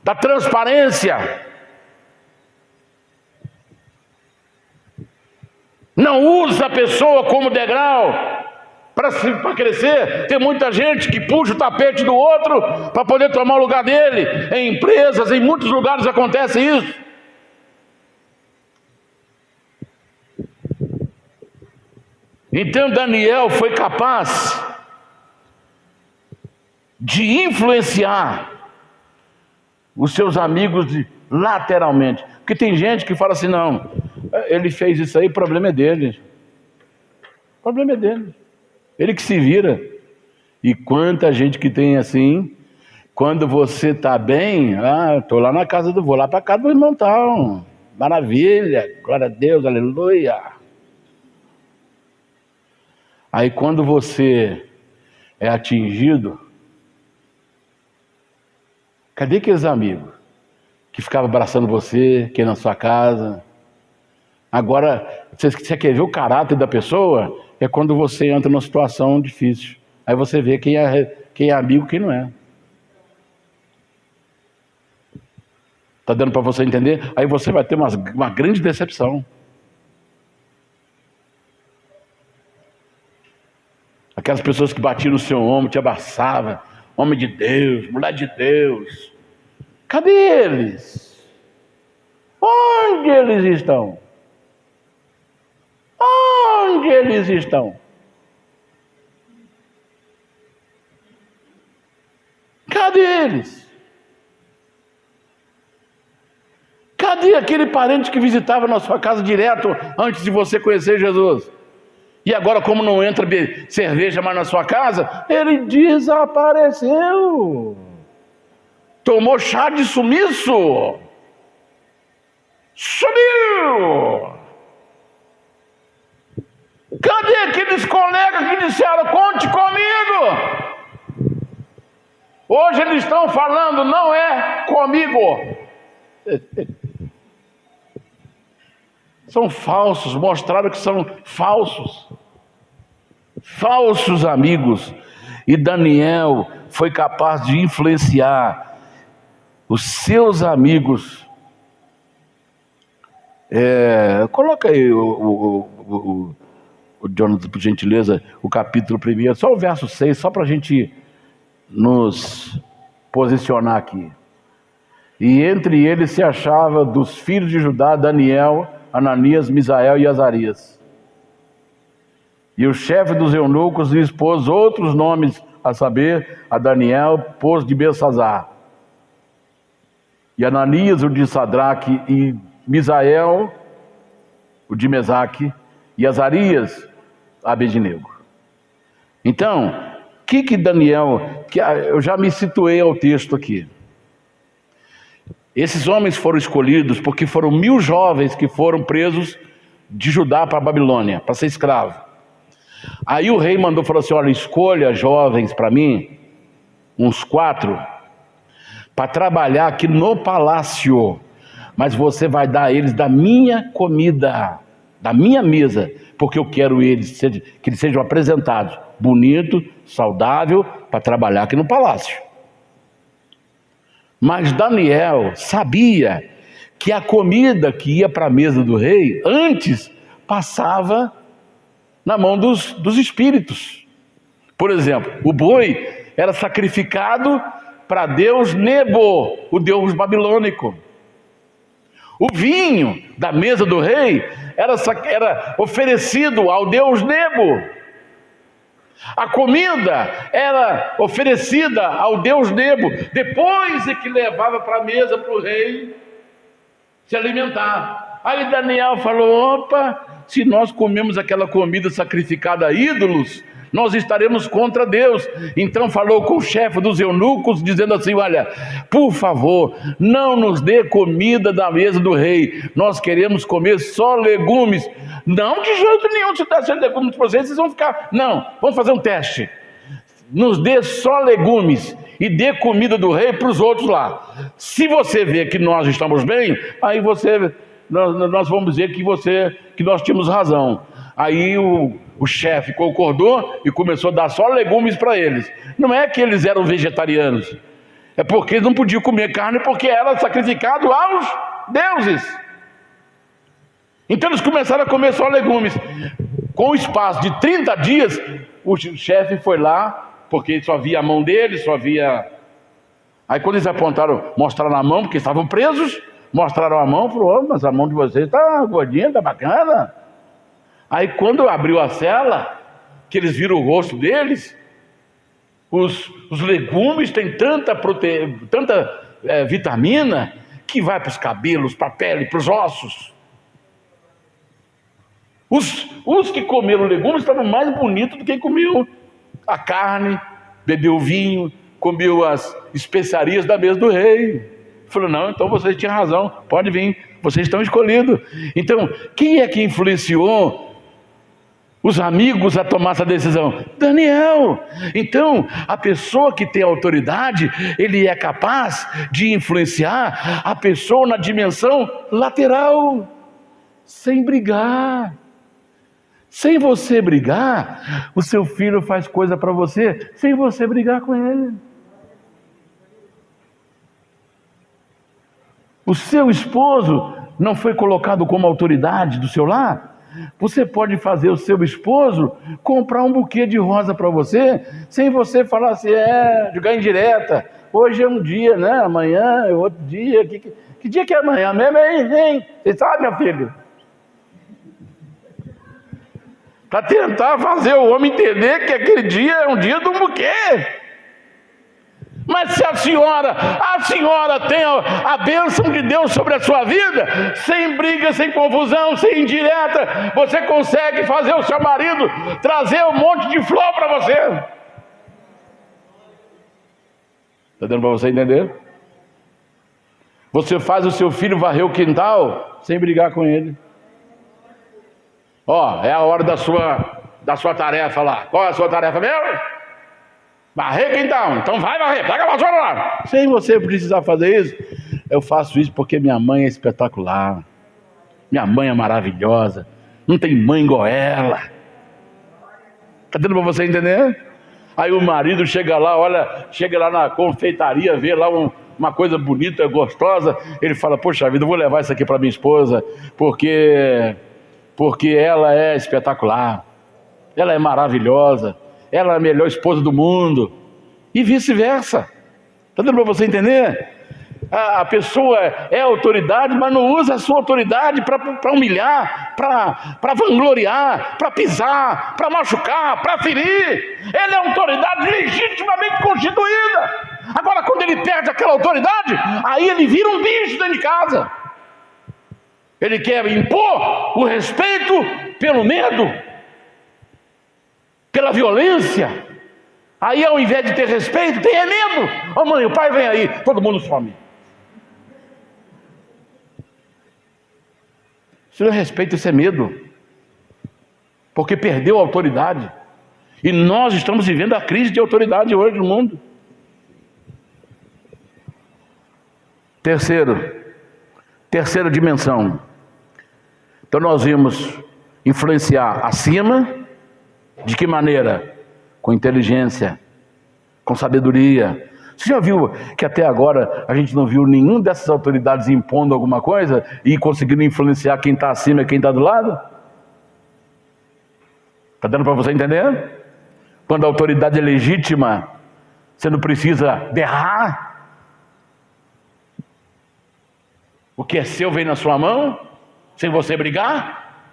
Speaker 1: da transparência. Não usa a pessoa como degrau para crescer. Tem muita gente que puxa o tapete do outro para poder tomar o lugar dele. Em empresas, em muitos lugares acontece isso. Então Daniel foi capaz de influenciar os seus amigos lateralmente. Porque tem gente que fala assim: não, ele fez isso aí, o problema é dele. O problema é dele. Ele que se vira. E quanta gente que tem assim, quando você está bem, estou lá na casa vou lá para a casa do irmão tal. Maravilha, glória a Deus, aleluia. Aí quando você é atingido, cadê aqueles amigos que ficavam abraçando você, que ia na sua casa? Agora, você quer ver o caráter da pessoa? É quando você entra numa situação difícil. Aí você vê quem é amigo e quem não é. Está dando para você entender? Aí você vai ter uma grande decepção. Aquelas pessoas que batiam no seu ombro, te abraçavam. Homem de Deus, mulher de Deus. Cadê eles? Onde eles estão? Onde eles estão? Cadê eles? Cadê aquele parente que visitava na sua casa direto antes de você conhecer Jesus? E agora, como não entra cerveja mais na sua casa, ele desapareceu. Tomou chá de sumiço. Sumiu. Cadê aqueles colegas que disseram: conte comigo? Hoje eles estão falando: não é comigo. São falsos, mostraram que são falsos. Falsos amigos. E Daniel foi capaz de influenciar os seus amigos. Coloca aí o Jonathan, por gentileza, o capítulo 1, só o verso 6, só para a gente nos posicionar aqui. E entre eles se achava dos filhos de Judá, Daniel, Ananias, Misael e Azarias. E o chefe dos eunucos lhe expôs outros nomes, a saber, a Daniel pôs de Belsazar, e Ananias o de Sadraque, e Misael o de Mesaque, e Azarias Abednego. Então, que Daniel, eu já me situei ao texto aqui. Esses homens foram escolhidos porque foram 1000 jovens que foram presos de Judá para a Babilônia, para ser escravo. Aí o rei mandou, falou assim: olha, escolha jovens para mim, uns 4, para trabalhar aqui no palácio, mas você vai dar a eles da minha comida, da minha mesa, porque eu quero que eles sejam apresentados bonito, saudável, para trabalhar aqui no palácio. Mas Daniel sabia que a comida que ia para a mesa do rei, antes passava na mão dos espíritos. Por exemplo, o boi era sacrificado para Deus Nebo, o deus babilônico. O vinho da mesa do rei era oferecido ao deus Nebo. A comida era oferecida ao deus Nebo. Depois é que levava para a mesa para o rei se alimentar. Aí Daniel falou: opa, se nós comemos aquela comida sacrificada a ídolos, nós estaremos contra Deus. Então falou com o chefe dos eunucos, dizendo assim: olha, por favor, não nos dê comida da mesa do rei, nós queremos comer só legumes. Não, de jeito nenhum, se der legumes para vocês vão ficar. Não, vamos fazer um teste. Nos dê só legumes e dê comida do rei para os outros lá. Se você vê que nós estamos bem, aí nós vamos dizer que nós tínhamos razão. Aí o chefe concordou e começou a dar só legumes para eles. Não é que eles eram vegetarianos, é porque eles não podiam comer carne, porque era sacrificado aos deuses. Então eles começaram a comer só legumes. Com o espaço de 30 dias, o chefe foi lá, porque só via a mão dele, só via... Aí quando eles mostraram a mão, porque estavam presos, mostraram a mão, falou: oh, mas a mão de vocês está gordinha, está bacana. Aí quando abriu a cela, que eles viram o rosto deles, os legumes têm tanta vitamina, que vai para os cabelos, para a pele, para os ossos. Os que comeram legumes estavam mais bonitos do que comiam a carne, bebeu o vinho, comeu as especiarias da mesa do rei. Falou: não, então vocês tinham razão, pode vir, vocês estão escolhidos. Então, quem é que influenciou os amigos a tomar essa decisão? Daniel. Então, a pessoa que tem autoridade, ele é capaz de influenciar a pessoa na dimensão lateral, sem brigar. Sem você brigar, o seu filho faz coisa para você, sem você brigar com ele. O seu esposo não foi colocado como autoridade do seu lar? Você pode fazer o seu esposo comprar um buquê de rosa para você, sem você falar assim, jogar indireta. Hoje é um dia, né? Amanhã é outro dia. Que dia que é amanhã mesmo, hein? Você sabe, meu filho? Para tentar fazer o homem entender que aquele dia é um dia do buquê. Mas se a senhora tem a bênção de Deus sobre a sua vida, sem briga, sem confusão, sem indireta, você consegue fazer o seu marido trazer um monte de flor para você. Está dando para você entender? Você faz o seu filho varrer o quintal sem brigar com ele. É a hora da sua tarefa lá. Qual é a sua tarefa mesmo? Varrer quintal. Então vai varrer, pega a vassoura lá. Sem você precisar fazer isso. Eu faço isso porque minha mãe é espetacular. Minha mãe é maravilhosa. Não tem mãe igual ela. Está dando para você entender? Aí o marido chega lá na confeitaria, vê lá uma coisa bonita, gostosa. Ele fala: poxa vida, eu vou levar isso aqui para minha esposa, porque ela é espetacular. ela é maravilhosa, ela é a melhor esposa do mundo, e vice-versa. Está dando para você entender? A pessoa é autoridade, mas não usa a sua autoridade para humilhar, para vangloriar, para pisar, para machucar, para ferir. Ele é autoridade legitimamente constituída. Agora, quando ele perde aquela autoridade, aí ele vira um bicho dentro de casa. Ele quer impor o respeito pelo medo, pela violência. Aí, ao invés de ter respeito, tem medo. Ô mãe, o pai vem aí, todo mundo some. Isso não é respeito, isso é medo. Porque perdeu a autoridade. E nós estamos vivendo a crise de autoridade hoje no mundo. Terceira dimensão. Então nós vimos influenciar acima. De que maneira? Com inteligência, com sabedoria. Você já viu que até agora a gente não viu nenhum dessas autoridades impondo alguma coisa e conseguindo influenciar quem está acima e quem está do lado? Está dando para você entender? Quando a autoridade é legítima, você não precisa berrar. O que é seu vem na sua mão, sem você brigar,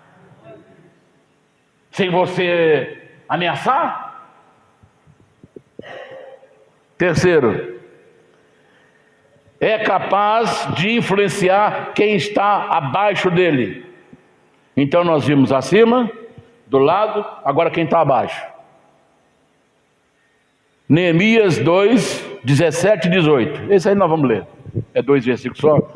Speaker 1: sem você ameaçar. Terceiro, é capaz de influenciar quem está abaixo dele. Então nós vimos acima, do lado, agora quem está abaixo. Neemias 2, 17 e 18. Esse aí nós vamos ler. É 2 versículos só.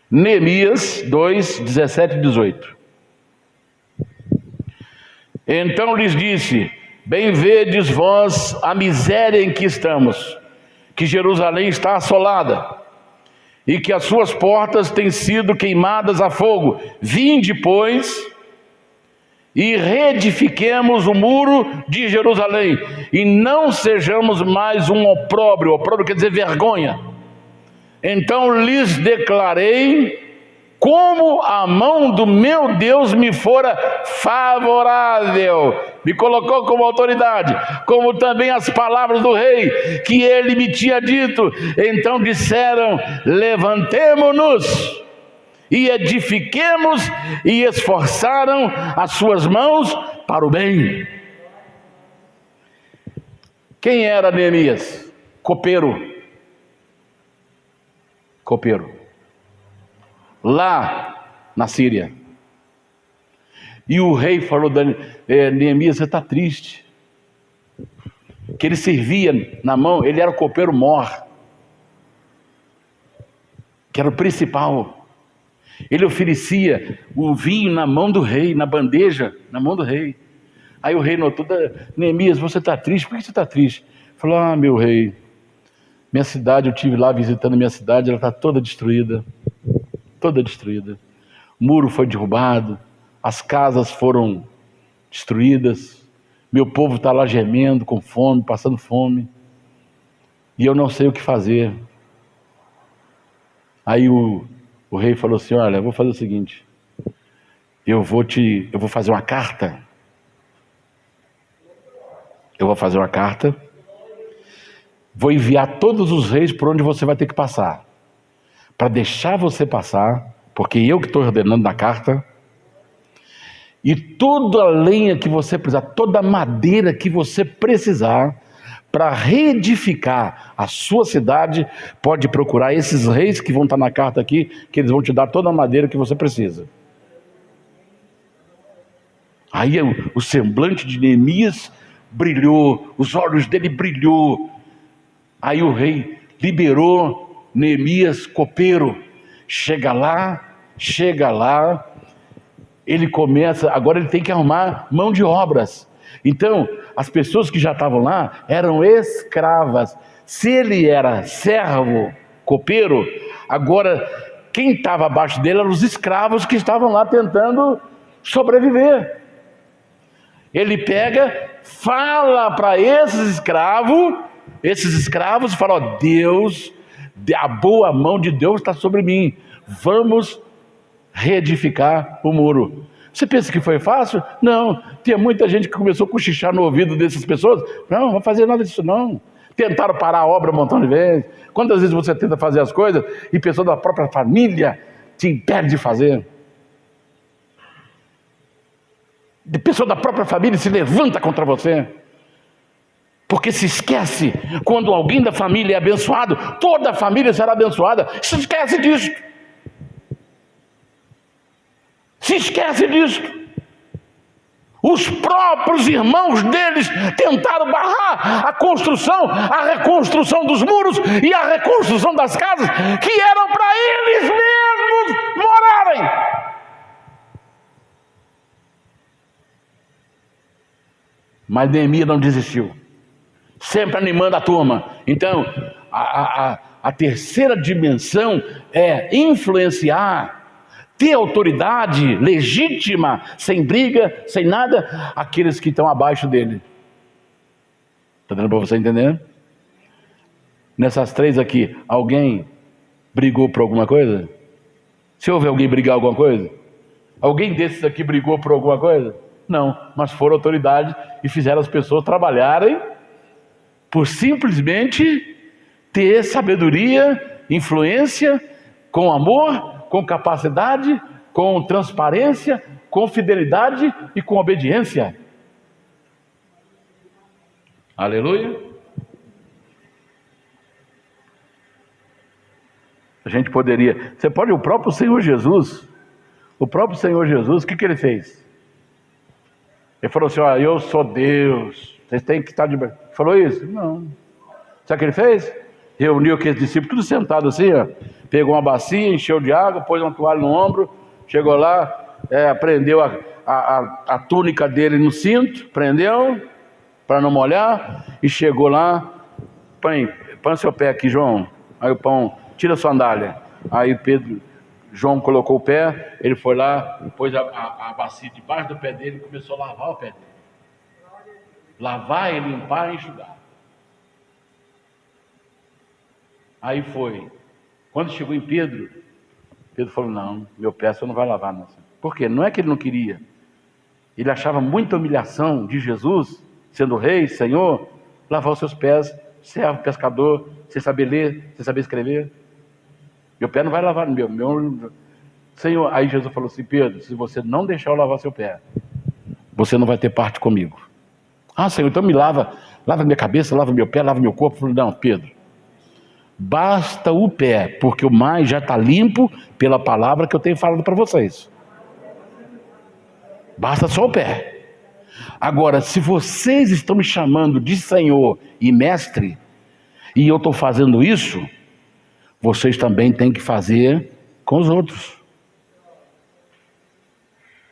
Speaker 1: Neemias 2, 17 e 18. Então lhes disse: bem vedes vós a miséria em que estamos, que Jerusalém está assolada, e que as suas portas têm sido queimadas a fogo. Vinde, pois, e reedifiquemos o muro de Jerusalém, e não sejamos mais um opróbrio. Opróbrio quer dizer vergonha. Então lhes declarei como a mão do meu Deus me fora favorável, me colocou como autoridade, como também as palavras do rei, que ele me tinha dito. Então disseram: levantemo-nos e edifiquemos, e esforçaram as suas mãos para o bem. Quem era Neemias? Copeiro. Lá na Síria. E o rei falou: Neemias, você está triste. Que ele servia na mão, ele era o copeiro mor, que era o principal. Ele oferecia o vinho na mão do rei, na bandeja, na mão do rei. Aí o rei notou: Neemias, você está triste? Por que você está triste? Falou: ah, meu rei, minha cidade, eu estive lá visitando minha cidade, ela está toda destruída. Toda destruída. O muro foi derrubado, as casas foram destruídas, meu povo está lá gemendo, com fome, passando fome, e eu não sei o que fazer. Aí o rei falou assim: olha, eu vou fazer o seguinte, eu vou fazer uma carta, vou enviar todos os reis por onde você vai ter que passar, para deixar você passar, porque eu que estou ordenando na carta, e toda a lenha que você precisar, toda a madeira que você precisar, para reedificar a sua cidade, pode procurar esses reis que vão estar na carta aqui, que eles vão te dar toda a madeira que você precisa. Aí o semblante de Neemias brilhou, os olhos dele brilhou. Aí o rei liberou Neemias, copeiro. Chega lá, ele começa, agora ele tem que arrumar mão de obras. Então, as pessoas que já estavam lá eram escravas. Se ele era servo, copeiro, agora quem estava abaixo dele eram os escravos que estavam lá tentando sobreviver. Ele pega, fala para esses escravos fala: ó, Deus, a boa mão de Deus está sobre mim, vamos reedificar o muro. Você pensa que foi fácil? Não. Tinha muita gente que começou a cochichar no ouvido dessas pessoas. Não vou fazer nada disso não. Tentaram parar a obra um montão de vezes. Quantas vezes você tenta fazer as coisas e pessoa da própria família te impede de fazer? De pessoa da própria família se levanta contra você. Porque se esquece, quando alguém da família é abençoado, toda a família será abençoada. Se esquece disso. Se esquece disso. Os próprios irmãos deles tentaram barrar a construção, a reconstrução dos muros e a reconstrução das casas que eram para eles mesmos morarem. Mas Neemias não desistiu, sempre animando a turma. Então, a terceira dimensão é influenciar, ter autoridade legítima, sem briga, sem nada, aqueles que estão abaixo dele. Está dando para você entender? Nessas três aqui, alguém brigou por alguma coisa? Se houve alguém brigar alguma coisa? Alguém desses aqui brigou por alguma coisa? Não, mas foram autoridade e fizeram as pessoas trabalharem por simplesmente ter sabedoria, influência, com amor, com capacidade, com transparência, com fidelidade e com obediência. Aleluia. A gente poderia, você pode, o próprio Senhor Jesus, o que ele fez? Ele falou assim, eu sou Deus, vocês têm que estar de... Falou isso? Não. Sabe o que ele fez? Reuniu aqueles discípulos, tudo sentado assim, pegou uma bacia, encheu de água, pôs uma toalha no ombro, chegou lá, prendeu a túnica dele no cinto, prendeu, para não molhar, e chegou lá, põe seu pé aqui, João. Aí o pão, tira a sandália. Aí João colocou o pé, ele foi lá, pôs a bacia debaixo do pé dele e começou a lavar o pé dele. Lavar e limpar e enxugar. Aí foi. Quando chegou em Pedro falou, não, meu pé você não vai lavar não. Por quê? Não é que ele não queria. Ele achava muita humilhação de Jesus, sendo rei, Senhor, lavar os seus pés, servo, pescador, você saber ler, você saber escrever. Meu pé não vai lavar, meu Senhor. Aí Jesus falou assim, Pedro, se você não deixar eu lavar seu pé, você não vai ter parte comigo. Ah, Senhor, então me lava minha cabeça, lava meu pé, lava meu corpo. Eu falei, não, Pedro, basta o pé, porque o mais já está limpo pela palavra que eu tenho falado para vocês. Basta só o pé. Agora, se vocês estão me chamando de Senhor e Mestre, e eu estou fazendo isso, vocês também têm que fazer com os outros.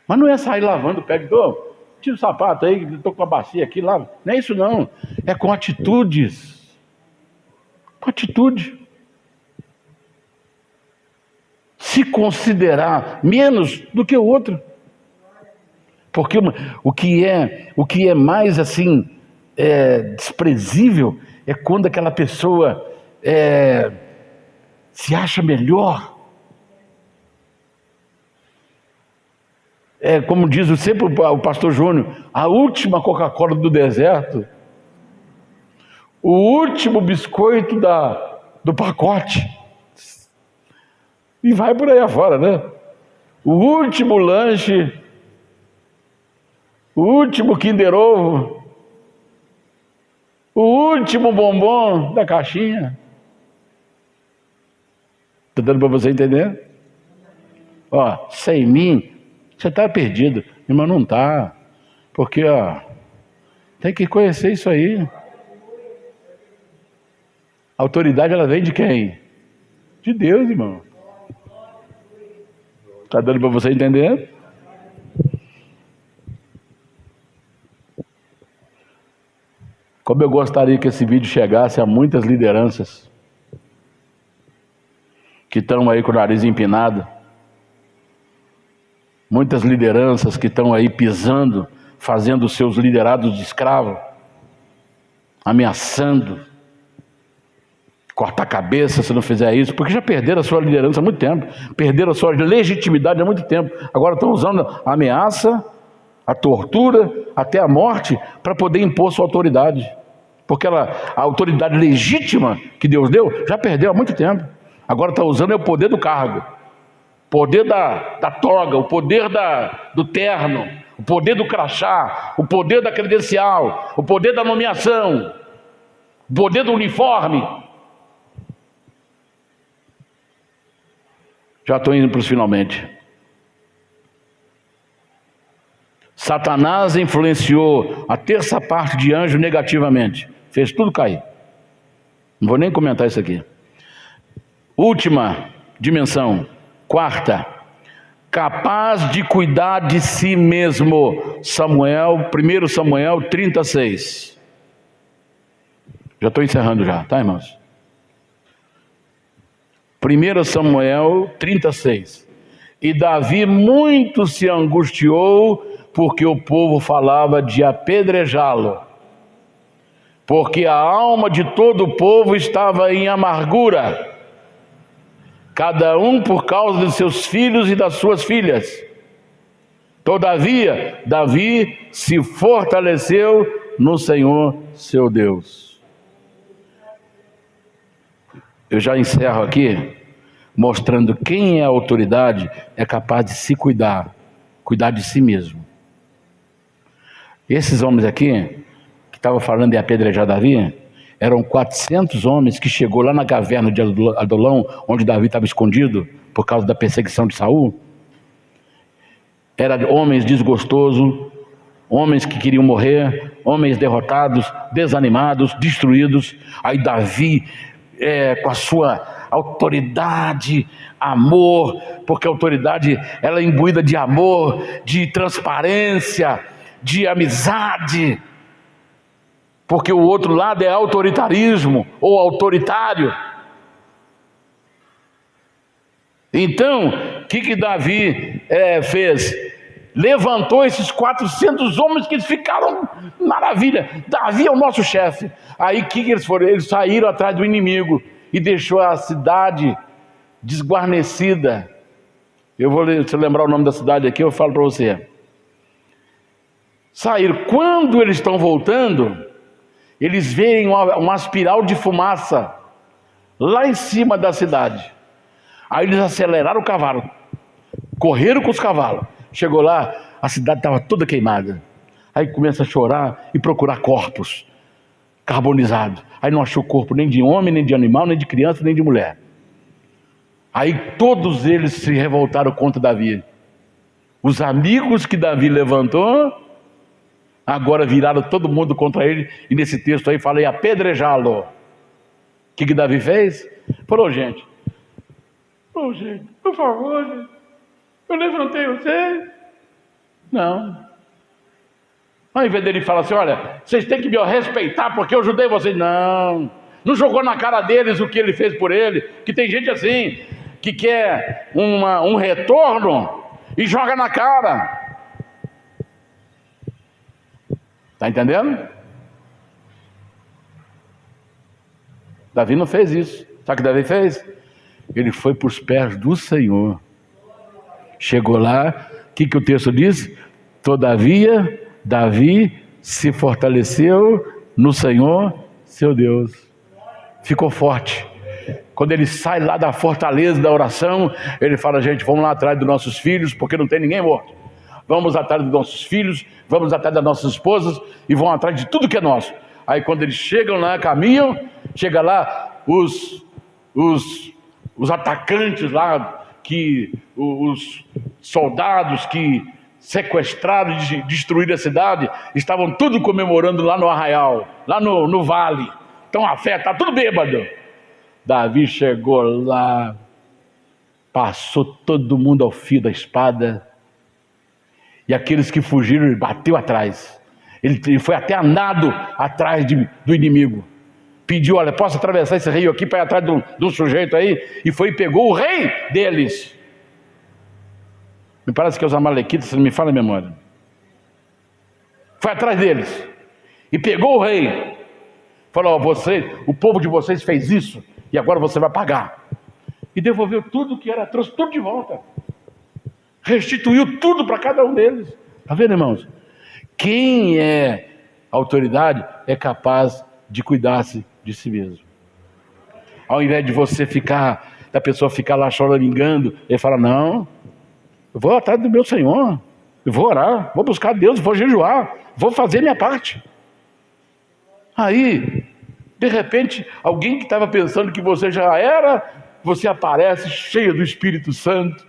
Speaker 1: Mas não é sair lavando o pé de dor. Tira o sapato aí, estou com a bacia aqui, lava. Não é isso não. É com atitudes. Com atitude. Se considerar menos do que o outro. Porque o que é mais assim desprezível é quando aquela pessoa se acha melhor. Como diz sempre o pastor Júnior, a última Coca-Cola do deserto, o último biscoito do pacote, e vai por aí afora, né? O último lanche, o último Kinder Ovo, o último bombom da caixinha. Está dando para você entender? Sem mim, você está perdido. Mas não está. Porque, tem que conhecer isso aí. A autoridade, ela vem de quem? De Deus, irmão. Está dando para você entender? Como eu gostaria que esse vídeo chegasse a muitas lideranças que estão aí com o nariz empinado, muitas lideranças que estão aí pisando, fazendo os seus liderados de escravo, ameaçando, cortar a cabeça se não fizer isso, porque já perderam a sua liderança há muito tempo, perderam a sua legitimidade há muito tempo, agora estão usando a ameaça, a tortura, até a morte, para poder impor sua autoridade, porque a autoridade legítima que Deus deu, já perdeu há muito tempo, agora está usando o poder do cargo, o poder da toga, o poder do terno, o poder do crachá, o poder da credencial, o poder da nomeação, o poder do uniforme. Já estou indo para os finalmente. Satanás influenciou a terça parte de anjo negativamente. Fez tudo cair. Não vou nem comentar isso aqui. Última dimensão. Quarta. Capaz de cuidar de si mesmo. 1 Samuel 36. Já estou encerrando já, tá, irmãos? 1 Samuel 36. E Davi muito se angustiou, porque o povo falava de apedrejá-lo, porque a alma de todo o povo estava em amargura, cada um por causa de seus filhos e das suas filhas. Todavia, Davi se fortaleceu no Senhor seu Deus. Eu já encerro aqui, mostrando quem é a autoridade, é capaz de se cuidar de si mesmo. Esses homens aqui, que estavam falando de apedrejar Davi, eram 400 homens que chegou lá na caverna de Adulão, onde Davi estava escondido, por causa da perseguição de Saul. Eram homens desgostosos, homens que queriam morrer, homens derrotados, desanimados, destruídos. Aí Davi, com a sua autoridade, amor, porque a autoridade ela é imbuída de amor, de transparência, de amizade, porque o outro lado é autoritarismo ou autoritário. Então, o que Davi fez? Levantou esses 400 homens que eles ficaram maravilha. Davi é o nosso chefe. Aí o que eles foram? Eles saíram atrás do inimigo e deixou a cidade desguarnecida. Eu vou lembrar o nome da cidade aqui, eu falo para você. Saíram. Quando eles estão voltando, eles veem uma espiral de fumaça lá em cima da cidade. Aí eles aceleraram o cavalo, correram com os cavalos. Chegou lá, a cidade estava toda queimada. Aí começa a chorar e procurar corpos carbonizados. Aí não achou corpo nem de homem, nem de animal, nem de criança, nem de mulher. Aí todos eles se revoltaram contra Davi. Os amigos que Davi levantou, agora viraram todo mundo contra ele. E nesse texto aí fala, apedrejá-lo. O que Davi fez? Falou, gente, por favor, gente, eu levantei você. Não. Ao invés dele falar assim, olha, vocês têm que me respeitar porque eu ajudei vocês. Não jogou na cara deles o que ele fez por ele. Que tem gente assim, que quer um retorno e joga na cara. Está entendendo? Davi não fez isso. Sabe o que Davi fez? Ele foi para os pés do Senhor. Chegou lá, o que o texto diz? Todavia, Davi se fortaleceu no Senhor, seu Deus. Ficou forte. Quando ele sai lá da fortaleza da oração, ele fala, gente, vamos lá atrás dos nossos filhos, porque não tem ninguém morto. Vamos atrás dos nossos filhos, vamos atrás das nossas esposas, e vão atrás de tudo que é nosso. Aí quando eles chegam lá, caminham, chega lá os atacantes lá, os soldados que sequestraram e destruíram a cidade, estavam tudo comemorando lá no arraial, lá no vale. Então a fé está tudo bêbado. Davi chegou lá, passou todo mundo ao fio da espada, e aqueles que fugiram, ele bateu atrás. Ele foi até a nado atrás do inimigo. Pediu, olha, posso atravessar esse rio aqui para ir atrás de um sujeito aí? E foi e pegou o rei deles. Me parece que é os amalequitas, se não me falha a memória. Foi atrás deles. E pegou o rei. Falou, o povo de vocês fez isso. e agora você vai pagar. E devolveu tudo que era, trouxe tudo de volta. Restituiu tudo para cada um deles. Está vendo, irmãos? Quem é autoridade é capaz de cuidar-se de si mesmo. Ao invés de você ficar, da pessoa ficar lá choramingando, ele fala, não, eu vou atrás do meu Senhor, eu vou orar, vou buscar Deus, vou jejuar, vou fazer minha parte. Aí, de repente, alguém que estava pensando que você já era, você aparece cheia do Espírito Santo,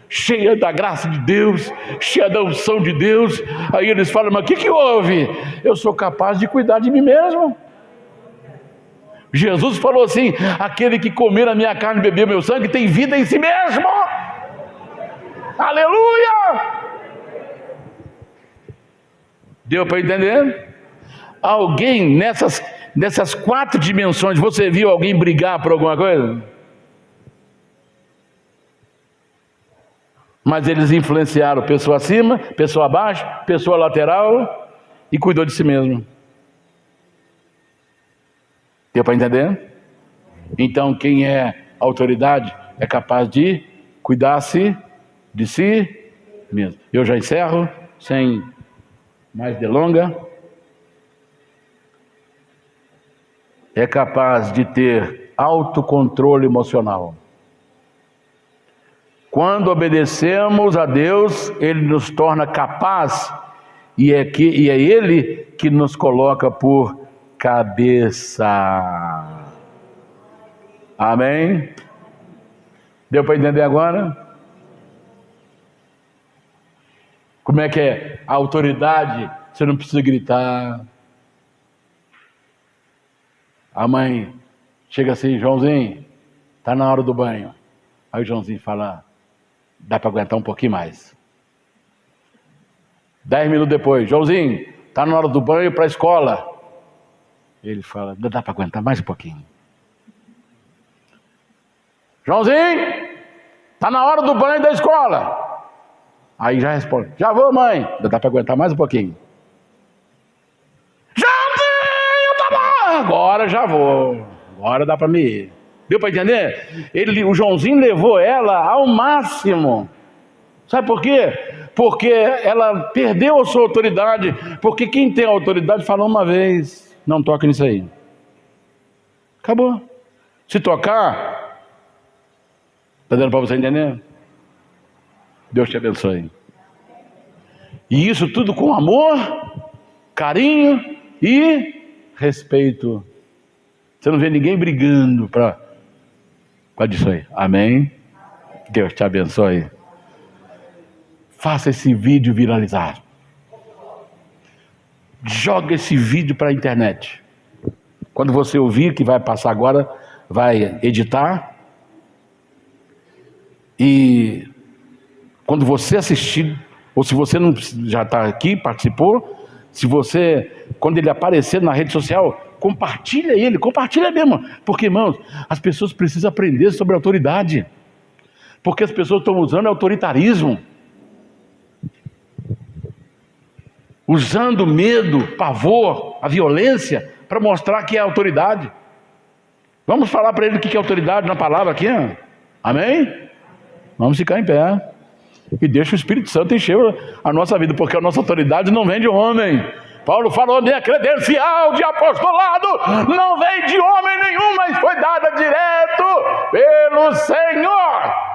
Speaker 1: cheia da graça de Deus, cheia da unção de Deus. Aí eles falam, mas o que houve? Eu sou capaz de cuidar de mim mesmo. Jesus falou assim, aquele que comer a minha carne e beber meu sangue tem vida em si mesmo. Aleluia! Deu para entender? Alguém nessas 4 dimensões, você viu alguém brigar por alguma coisa? Mas eles influenciaram pessoa acima, pessoa abaixo, pessoa lateral e cuidou de si mesmo. Deu para entender? Então quem é autoridade é capaz de cuidar-se de si mesmo. Eu já encerro, sem mais delonga. É capaz de ter autocontrole emocional. Quando obedecemos a Deus, Ele nos torna capaz, e é Ele que nos coloca por cabeça. Amém? Deu para entender agora? Como é que é? A autoridade, você não precisa gritar. A mãe chega assim, Joãozinho, está na hora do banho. Aí o Joãozinho fala, dá para aguentar um pouquinho mais. 10 minutos depois, Joãozinho, está na hora do banho para a escola. Ele fala, dá para aguentar mais um pouquinho. Joãozinho, está na hora do banho da escola. Aí já responde, já vou, mãe. Dá para aguentar mais um pouquinho. Agora já vou, agora dá para me ir. Deu para entender? O Joãozinho levou ela ao máximo. Sabe por quê? Porque ela perdeu a sua autoridade. Porque quem tem autoridade fala uma vez, não toca nisso aí. Acabou. Se tocar, está dando para você entender? Deus te abençoe. E isso tudo com amor, carinho e respeito. Você não vê ninguém brigando para disso aí. Amém? Deus te abençoe. Faça esse vídeo viralizar. Joga esse vídeo para a internet. Quando você ouvir, que vai passar agora, vai editar. E quando você assistir, ou se você não já está aqui, participou, quando ele aparecer na rede social, compartilha mesmo. Porque, irmãos, as pessoas precisam aprender sobre autoridade. Porque as pessoas estão usando autoritarismo. Usando medo, pavor, a violência, para mostrar que é autoridade. Vamos falar para ele o que é autoridade na palavra aqui, ó. Amém? Vamos ficar em pé. E deixa o Espírito Santo encher a nossa vida, porque a nossa autoridade não vem de homem. Paulo falou, minha credencial de apostolado não vem de homem nenhum, mas foi dada direto pelo Senhor.